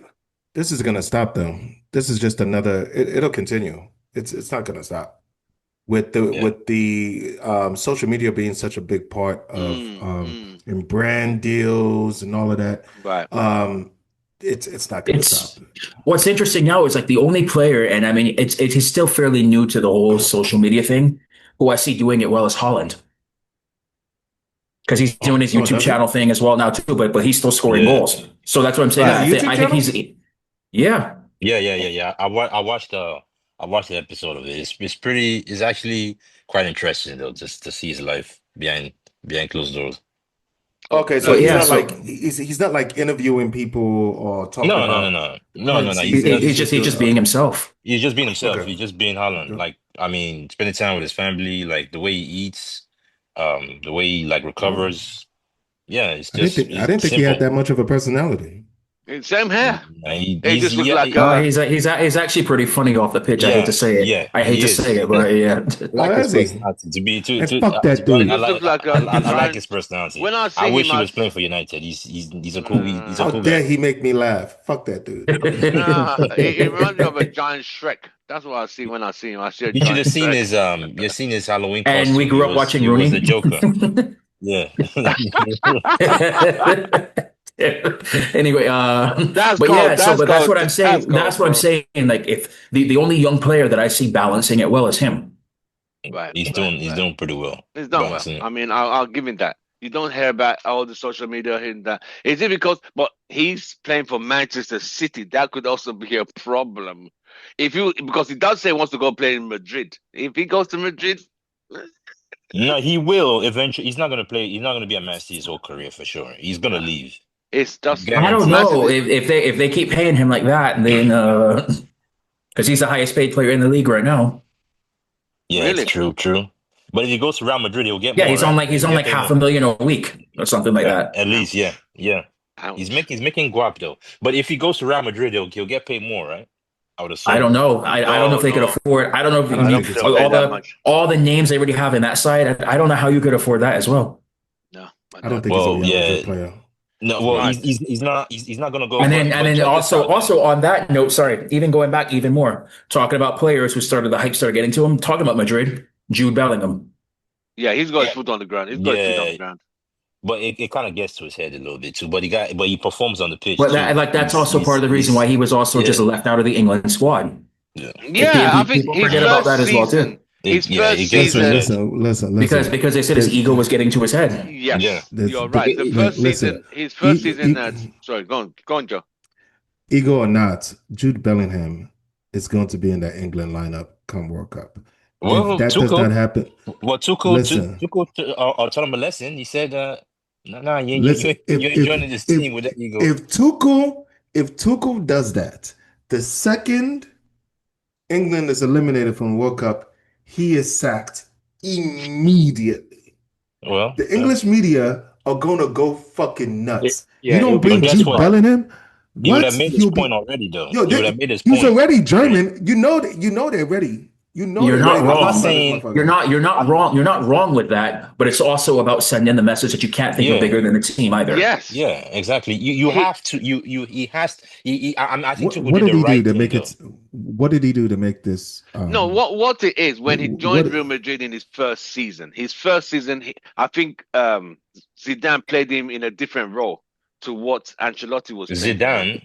this is gonna stop though. This is just another. It'll continue. It's not gonna stop with Yeah. the social media being such a big part of in brand deals and all of that. Right. It's not gonna stop. What's interesting now is like the only player, and I mean he's still fairly new to the whole social media thing. Who I see doing it well is Holland. Because he's doing his YouTube does he? channel thing as well now too, but he's still scoring Yeah. goals. So that's what I'm saying. Right. I think YouTube he's yeah. Yeah. I watched the episode of it. It's actually quite interesting though, just to see his life behind closed doors. Okay, so But he's yeah, not so like he's not like interviewing people or talking about No. he's just being himself. He's just being himself. Okay. He's just being Holland. Okay. Like, I mean, spending time with his family, like the way he eats, the way he like Oh. recovers. Yeah, I didn't think he had that much of a personality. Same here. He, He just looks like He's actually pretty funny off the pitch. I hate to say it. Yeah, I hate he to is. say it, but yeah. Like his is he? personality to be And fuck that dude. I He just looks like like his personality. When I see I wish him, he was playing for United. He's a cool How cool dare guy. he make me laugh? Fuck that dude. It reminds me of a giant Shrek. That's what I see when I see him. I see a You should giant have seen Shrek. you've seen his Halloween And costume. we grew up watching He Rooney. was the Joker. Yeah. Anyway, That's but cold. yeah, That's but that's cold. what I'm saying. That's cold, That's what I'm bro. saying. Like if the only young player that I see balancing it well is him. Right. He's doing pretty well. He's done well. Balancing it. I mean, I'll give him that. You don't hear about all the social media and that. Is it because? But he's playing for Manchester City. That could also be a problem. Because he does say he wants to go play in Madrid. If he goes to Madrid, No, he will eventually. He's not gonna play. He's not gonna be a Man City his whole career for sure. He's gonna leave. it's just. I don't Guaranteed. know if they keep paying him like that, then because he's the highest paid player in the league right now. Yeah, Really? it's true. But if he goes to Real Madrid, he'll get Yeah, more. he's on like He'll get paid more. $500,000 a week or something like that. At least, yeah. Ouch. He's making guap though. But if he goes to Real Madrid, he'll get paid more, right? I would assume. I don't know. I don't know if they could No. afford. I don't know if I don't think it's gonna pay that much. all the names they already have in that side. I don't know how you could afford that as well. No, I don't think Well, he's a Real yeah. Madrid player. No, well, Right. he's not gonna go. And for then Manchester also United. on that note, sorry, even going back even more, talking about players who the hype started getting to him. Talking about Madrid, Jude Bellingham. Yeah, he's got his foot on the ground. He's got his feet on the ground. But it kind of gets to his head a little bit too. But he performs on the pitch. But too. that's also part of the reason why he was also just left out of the England squad. Yeah, I think people his forget about first that as well, too. season. His Yeah, first it gets to his season. head. Listen. Because they said his ego was getting to his head. Yes, Yeah. you're right. The first season, his first season. Sorry, go on, Joe. Ego or not, Jude Bellingham is going to be in that England lineup come World Cup. Well, If that does not happen, listen, Tuchel taught him a lesson. He said, "No, listen. you ain't joining this team with that ego." If Tuchel does that, the second England is eliminated from World Cup, he is sacked immediately. Well, The English media are gonna go fucking nuts. You He'll don't be bring but guess Jude what? crucified. Bellingham. He would have What? made his He'll point be already, though. yo. He would have made his He's point. already German. You know that. You know they're ready. You know You're they're not ready to I'm talk not wrong. about this saying, motherfucker. You're not wrong. You're not wrong with that, but it's also about sending the message that you can't think of yeah, bigger than the team either. Yes. yeah, exactly. You He have to. He has. I think Tuchel What did did the he do right to thing, make though. it? What did he do to make this? No, what it is when he What? joined Real Madrid in his first season. His first season, I think Zidane played him in a different role to what Ancelotti was playing him in.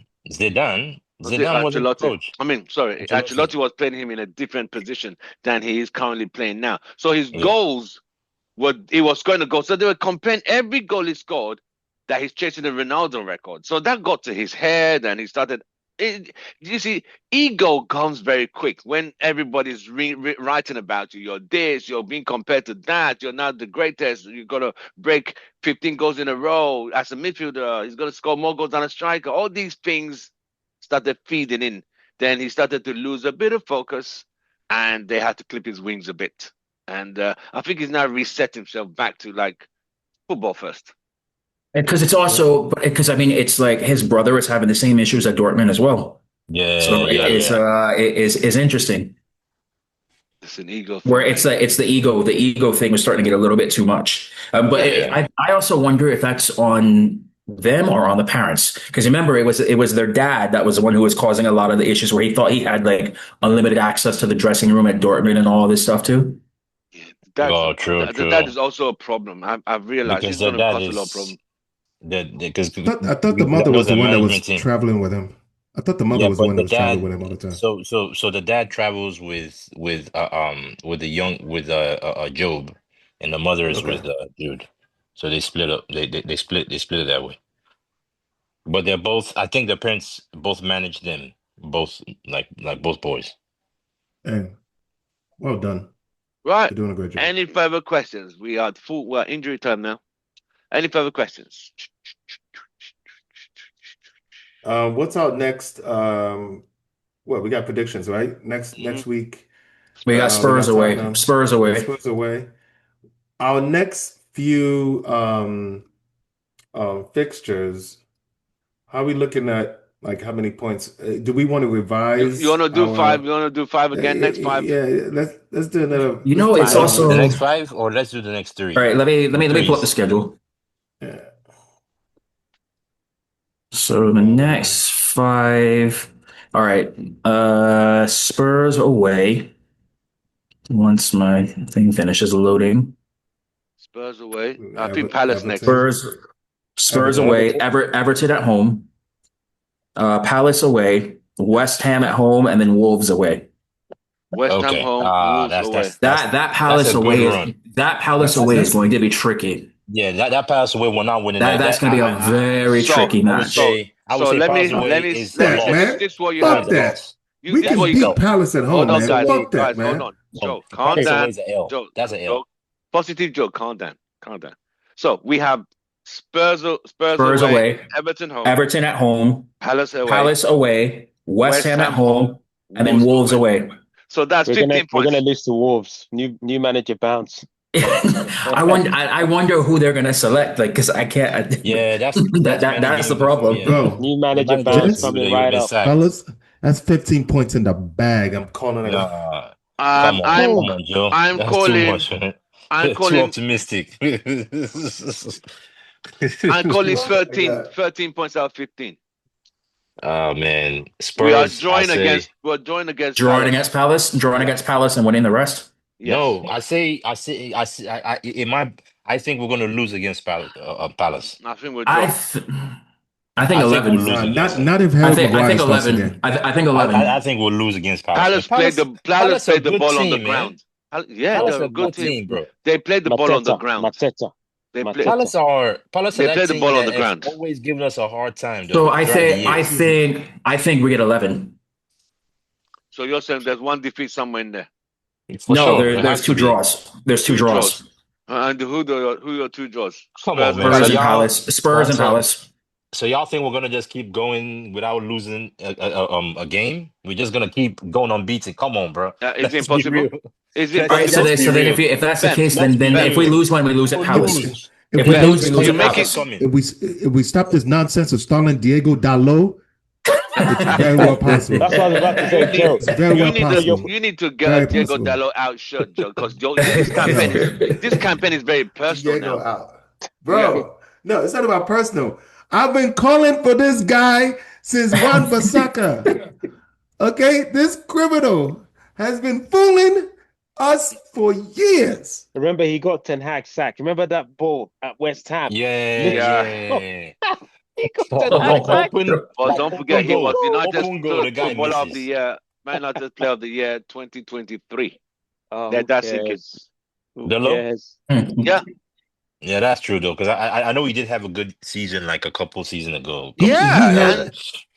Was it Zidane wasn't the Ancelotti? coach. I mean, sorry, Ancelotti. Ancelotti was playing him in a different position than he is currently playing now. So his Yeah. goals he was going to go. So they were comparing every goal he scored that he's chasing the Ronaldo record. So that got to his head, and he started. You see, ego comes very quick when everybody's writing about you. You're this, you're being compared to that. You're not the greatest. You're gonna break 15 goals in a row as a midfielder. He's gonna score more goals than a striker. All these things started feeding in. Then he started to lose a bit of focus, and they had to clip his wings a bit. And I think he's now reset himself back to like football first. Because it's also because I mean it's like his brother is having the same issues at Dortmund as well. Yeah, So yeah, it's yeah. it is interesting. It's an ego Where thing, man. it's the ego thing was starting to get a little bit too much. But Yeah. I also wonder if that's on them or on the parents, because remember it was their dad that was the one who was causing a lot of the issues, where he thought he had like unlimited access to the dressing room at Dortmund and all this stuff too. Yeah, Oh, true, that true. is also a problem. I've realized Because it's their going to dad cause a lot of is problems. that because I thought the mother that was was the a one that management was team. traveling with him. I thought the mother Yeah, was the but one that the was traveling dad. with him all the time. So the dad travels with the young with Job, and the mother is Okay. with Jude. So they split up. They split it that way. But they're both. I think their parents both manage them. Both like both boys. Hey, well done. Right. You're doing a great job. Any further questions? We're injury time now. Any further questions? What's out next? Well, we got predictions, right? Next week, We got Spurs. we Spurs got away. Tottenham. Spurs We got away. Spurs away. Our next few fixtures, how are we looking at like how many points? Do we want to You revise want to do five? our You want to do five again? Next five? yeah, let's do another You let's know, do it's Let's do the also next all five, or let's do the next three. right. Let me pull up the Threes. schedule. yeah. So the next five. All right. Spurs away. Once my thing finishes loading. Spurs away. I think Palace next. Everton. Spurs Everton. away. Everton. Everton at home. Palace away. West Ham at home, and then Wolves away. West Ham Okay. home. Wolves away. That That's Palace a good away run. is going to be tricky. Yeah, that pass away will not winning That's that. going to be a very So tricky I would match. say let pass me away let me is a let me That say this. loss. man. This is what you have Fuck Is to a do. that. loss. We This is can what you beat got. Palace at Hold home, on, man. guys. Fuck that, Guys, hold man. on. No, Joe, calm pass away down. is an L. Joe, That's an Joe, L. positive Joe, calm down. Calm down. So we have Spurs Spurs away, away. Everton home, Everton at home. Palace away, Palace away. West West Ham at Ham home, home, and then Wolves Wolves away. away. So that's We're 15 gonna points. lose to Wolves. New manager bounce. I wonder who they're gonna select. Like, because I can't. Yeah, that's That's the managing. problem. Yeah, Bro, New the manager manager bounce would gents, coming have right been up. sacked. fellas, that's 15 points in the bag. I'm calling it. Nah, Um, I'm come on, Joe. I'm That's too calling much, man. I'm Too calling optimistic. I'm calling Oh my 13, God. 13 points out of 15. Oh man, We are Spurs. drawing against Drawing Palace. against Palace, and winning the rest. Yes. No, I think we're gonna lose against Palace. I think we'll I draw. th- I think I think we'll 11. lose against them. Not if Harry I Maguire think starts 11. again. I think I 11. think we'll lose against Palace. And Palace, Palace Palace are a played the good ball on the team, man. ground. Yeah, Palace they're are a a good good team. team, bro. They played the ball on the ground. Mateta. They play Palace are they that played the team ball on that the have ground. always given us a hard time So though throughout the years. I think we get 11. So you're saying there's one defeat somewhere in there. For No, sure. It there's has to two be. draws. There's two draws. And who are your two draws? Come on, man. Spurs So and y'all- Palace. Spurs and so- Palace. So y'all think we're gonna just keep going without losing a game? We're just gonna keep going unbeaten. Come on, bro. Is it Let's be impossible? real. Is it Let's All right, possible? so then if that's the Ben, case, let's then be if we real. lose one, we lose at We'll Palace. lose. If we we don't lose, we lose you at make Palace. it- If we stop this nonsense of stalling Diego Dalo, it's very well possible. That's what I was about to say, Joe. It's very well possible. You need to get Very a Diego possible. Dalo out shirt, Joe, because this campaign is very personal Diego now. out. Bro, no, it's not about personal. I've been calling for this guy since Juan Bissaka. Okay, this criminal has been fooling us for years. Remember, he got Ten Hag sacked. Remember that ball at West Ham? Yeah. He got Ten Hag sacked. But don't forget, he was United's Open goal, the guy Footballer of the misses. Year, Man United Player of the Year 2023. Oh, Yeah, who that's it, cares? Who Dalo? cares? Yeah. Yeah, that's true though, because I know he did have a good season like a couple seasons ago. Yeah,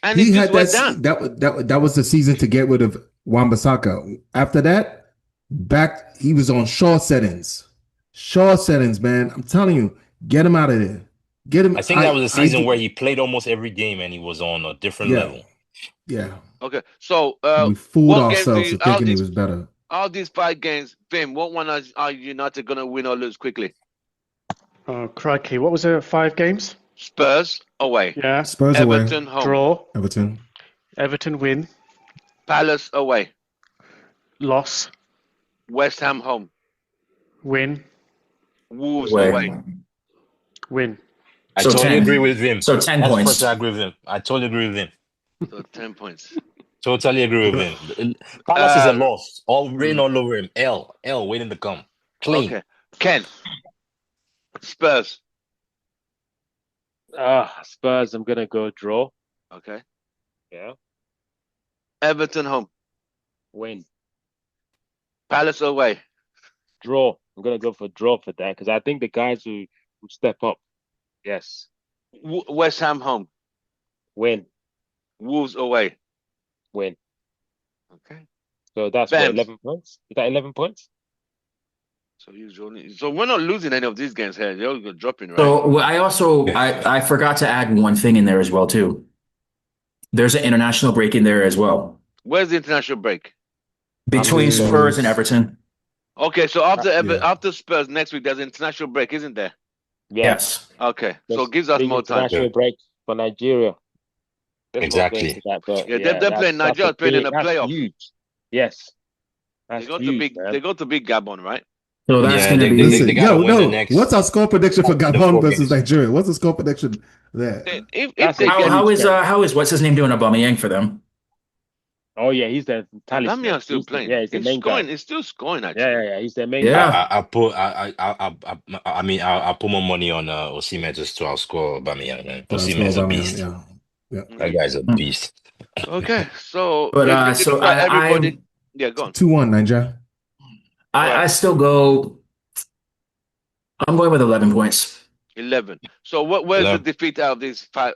and He it had just went that, down. that was the season to get rid of Juan Bissaka. After that, back he was on Shaw settings. Shaw settings, man. I'm telling you, get him out of there. Get him. I think that was a season where he played almost every game and he was on a different level. Yeah. Okay, so We fooled what games ourselves do to thinking he was better. all these 5 games, Vim, what one are United going to win or lose quickly? Oh, crikey. What was it? 5 games? Spurs away. Yeah. Spurs Everton away. home. Draw. Everton. Everton win. Palace away. Loss. West Ham home. Win. Wolves Away. away. Win. I So totally 10. agree with him. So 10 That's points. first I agree with him. I totally agree with him. So 10 points. Totally agree with him. Palace is a loss. All written all over him. L waiting to come. Clean. Okay. Ken. Spurs. Spurs, I'm going to go draw. Okay. Yeah. Everton home. Win. Palace away. Draw. I'm going to go for draw for that because I think the guys who step up. Yes. West Ham home. Win. Wolves away. Win. Okay. So that's Bams. what, 11 points? Is that 11 points? So we're not losing any of these games here. You're dropping, right? So I forgot to add one thing in there as well too. There's an international break in there as well Where's the international break? between Spurs and Everton. Okay, so after Yeah. after Spurs next week, there's an international break, isn't there? Yes. Okay, so There's it gives us big more time. international break for Nigeria. Let's not Exactly. get into that, but Yeah, they're playing that's Nigeria, playing in a that's playoff. Huge. Yes. They That's go to huge, big. man. They go to big Gabon, right? So that's Yeah, going to they- be. Listen, they gotta win the next- what's our score prediction for the Gabon 4 versus games. Nigeria? What's the score prediction there? If That's they how- get How is what's his name doing Aubameyang for them? Oh yeah, he's the talisman. Damian's still He's the- playing. Yeah, he's the main scoring. guy. He's still scoring actually. Yeah. He's the main Yeah. guy. I'll put more money on Osimhen just to outscore Aubameyang, man. That's Osimhen is a Aubameyang, beast. Yeah. That guy's a beast. Okay, so But if we so did that, everybody. I Yeah, go on. 2-1, Nigeria. I still go. I'm going with 11 points. 11. So where's 11. the defeat out of these 5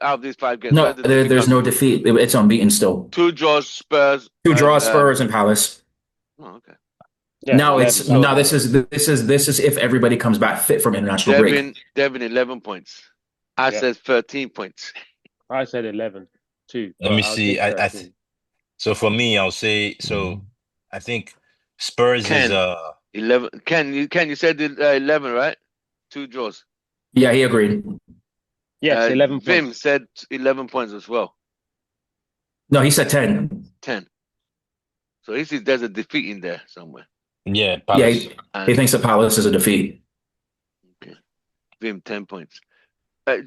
games? No, Where's the defeat there's out? no defeat. It's unbeaten still. 2 draws, Spurs. 2 draws, and, Spurs and Palace. Oh, okay. Yeah, No, 11. it's no. This is if everybody comes back fit from international break. Devin 11 points. I Yeah. said 13 points. I said 11 too. Let me but I'll see. take I 13. So for me, I'll say so. I think Spurs Ken. is 11. Ken, you said 11, right? 2 draws. Yeah, he agreed. Yes, 11 Vim points. said 11 points as well. No, he said 10. 10. So he sees there's a defeat in there somewhere. Yeah, Palace. he thinks the Palace is a defeat. Okay. Vim 10 points.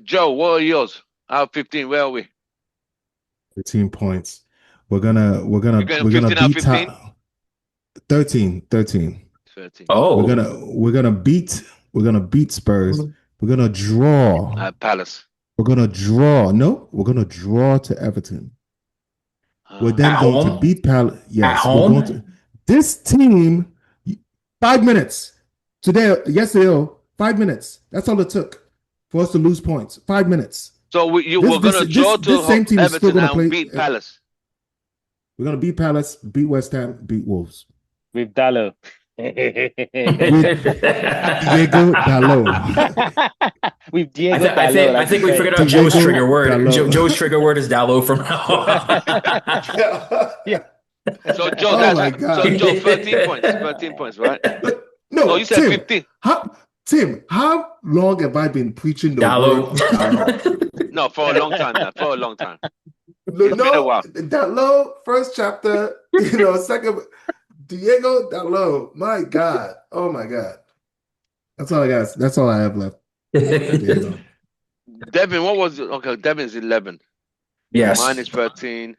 Joe, what are yours? Out of 15, where are we? 15 points. We're gonna You're going 15 out of beat 15? 13. 13. Oh, We're gonna beat Spurs. We're gonna draw. Palace. We're gonna draw. No, we're gonna draw to Everton. We're Uh, then At going to home? beat Palace. Yes, At we're home? going to. This team, 5 minutes today, yesterday, 5 minutes. That's all it took for us to lose points. 5 minutes. so we're going to draw to this same team is still Everton gonna and play- beat Palace. We're gonna beat Palace, beat West Ham, beat Wolves. With Dalo. Diego Dalo. With Diego Dalo. I think we figured out Diego Joe's trigger word. Dalo. Joe's trigger word is Dalo from now on. Yeah. So Joe, Oh my God. so Joe, 13 points. 13 points, right? No, you said Tim, 15. Tim, how long have I been preaching the Dalo. word Dalo? No, for a long time now. For a long time. No, been a while. Dalo, first chapter, second. Diego Dalo. My God. Oh my God. That's all I got. That's all I have left. Devin, what was it? Okay, Devin's 11. Yes. Mine is 13.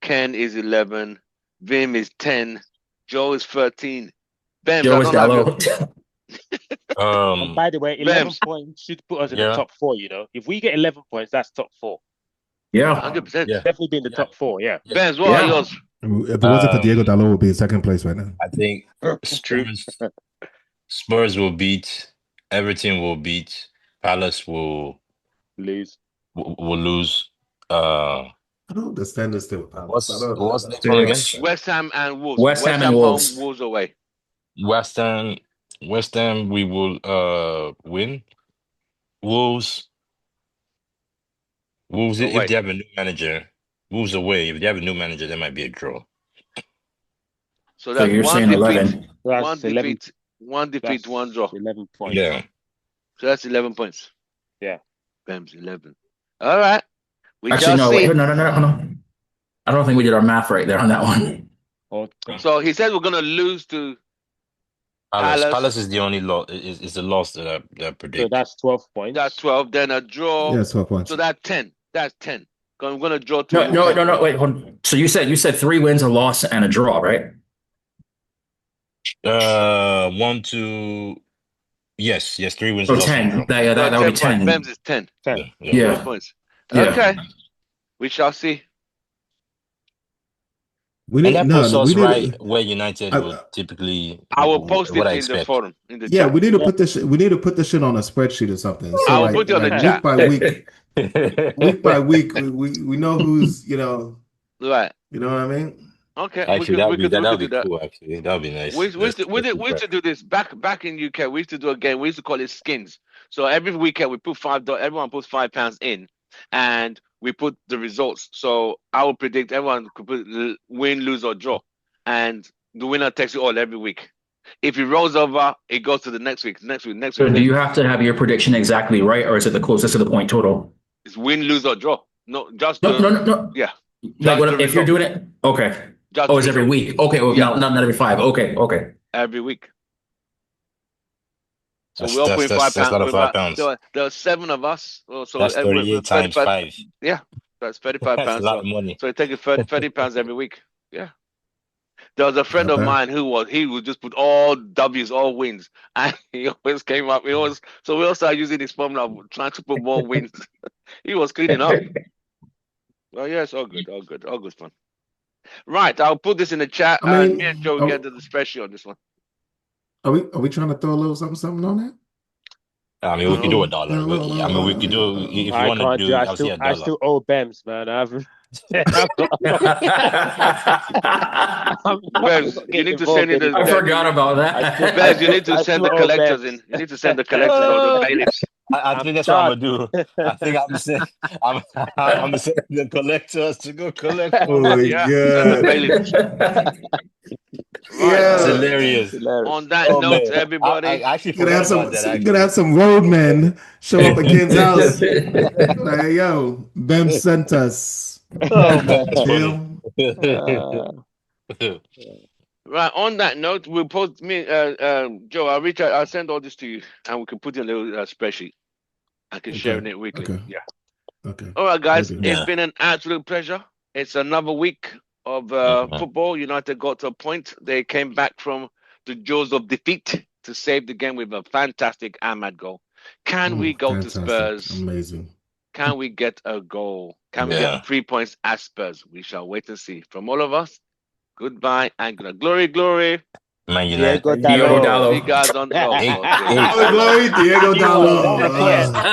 Ken is 11. Vim is 10. Joe is 13. Bams, Joe I is don't have your- Dalo. And by the way, 11 Bams. points should put us in Yeah. the top 4, If we get 11 points, that's top 4. Yeah. 100%. Yeah. Definitely be in the top 4, yeah. Bams, what are Yeah. yours? If it wasn't for Diego Dalo, would be in second place right now. I think Spurs will beat, Everton will beat, Palace will Lose. lose. I don't understand this thing. What's the next Say one it again? again. West Ham and Wolves. West Ham and home, Wolves. Wolves away. West Ham we will win. Wolves Away. if they have a new manager. Wolves away. If they have a new manager, there might be a draw. So So that's you're one saying defeat, 11. That's one 11, defeat, one defeat, that's one draw. 11 points. Yeah. So that's 11 points. Yeah. Bams, 11. All right. We Actually, shall no. see. Wait, no. I don't think we did our math right there on that one. So he said we're going to lose to Palace. Palace. Palace is the only loss. Is the loss that I predict. So that's 12 points. That's 12. Then a draw. Yeah, 12 points. So that's 10. That's 10. I'm going to draw to No. Wait, hold on. So you said 3 wins, a loss, and a draw, right? 1, 2. Yes, 3 wins. So a loss, and 10. a draw. That would be 10. Bams is 10. 10. Yeah. 10 points. Yeah. Okay. We shall see. We And need that no, puts no, us we need right where United would typically. I will post it what I in the expect. forum. In the yeah, chat. we need to put this. We need to put this shit on a spreadsheet or something. So I will put it on the chat. week by week, we know who's Right. you know what I mean. Okay. Actually, we could that'd do be that. cool. Actually, that'd be nice. We used to do this back in UK. We used to do a game. We used to call it skins. So every weekend we put $5. Everyone puts £5 in, and we put the results. So I will predict everyone could put win, lose, or draw, and the winner takes it all every week. If it rolls over, it goes to the next week. So do you have to have your prediction exactly right, or is it the closest to the point total? It's win, lose, or draw. No, just No. Yeah. Like Just the if you're result. doing it, okay. Just Oh, the it's every result. week. Okay, well, Yeah. not every 5. Okay. Every week. So That's, we all that's, put that's, that's a lot of £5. £5. There are 7 of us. So That's 38 times 5. Yeah, that's £35. That's a lot of money. So you take it £30 every week. Yeah. There was a friend Not of bad. mine who would just put all W's, all wins, and he always came up. So we all started using this formula, of trying to put more wins. He was cleaning up. Well, yeah, it's all good fun. Right, I'll put this in the chat, I mean, and me and Joe will get to the spreadsheet on this one. Are we trying to throw a little something on that? I mean, we could do $1. No. I mean, we could do if you I want to can't do. do. Obviously, I $1. still owe Bems, man. Bez, you need to send in I the forgot about that. Bez, you need to I send the still owe collectors Bems. in. You need to send the collectors or the bailiffs. I think that's what I'm gonna do. I think I'm gonna send the collectors to go collect. Oh my Yeah, God. and the bailiffs. Right. That's Yeah. hilarious. On that Oh, note, man. everybody. I actually Gonna have forgot some about that. gonna have some roadmen show up at Ken's house. Like, hey, yo, Bem sent us. Oh man, that's Damn. funny. Right. On that note, we'll post me, Joe. I'll reach out. I'll send all this to you, and we can put in a little spreadsheet. I can share Okay. it weekly. Okay. Yeah. Okay. All right, guys. Okay. It's Yeah. been an absolute pleasure. It's another week of football. United got to a point. They came back from the jaws of defeat to save the game with a fantastic Ahmad goal. Can we go Fantastic. to Spurs? Amazing. Can we get a goal? Can we Yeah. get 3 points at Spurs? We shall wait and see. From all of us, goodbye and good night. Glory. Man United. Diego Dalo. See you guys on. Hey, okay. hey. Glory, Diego Dalo. Yes.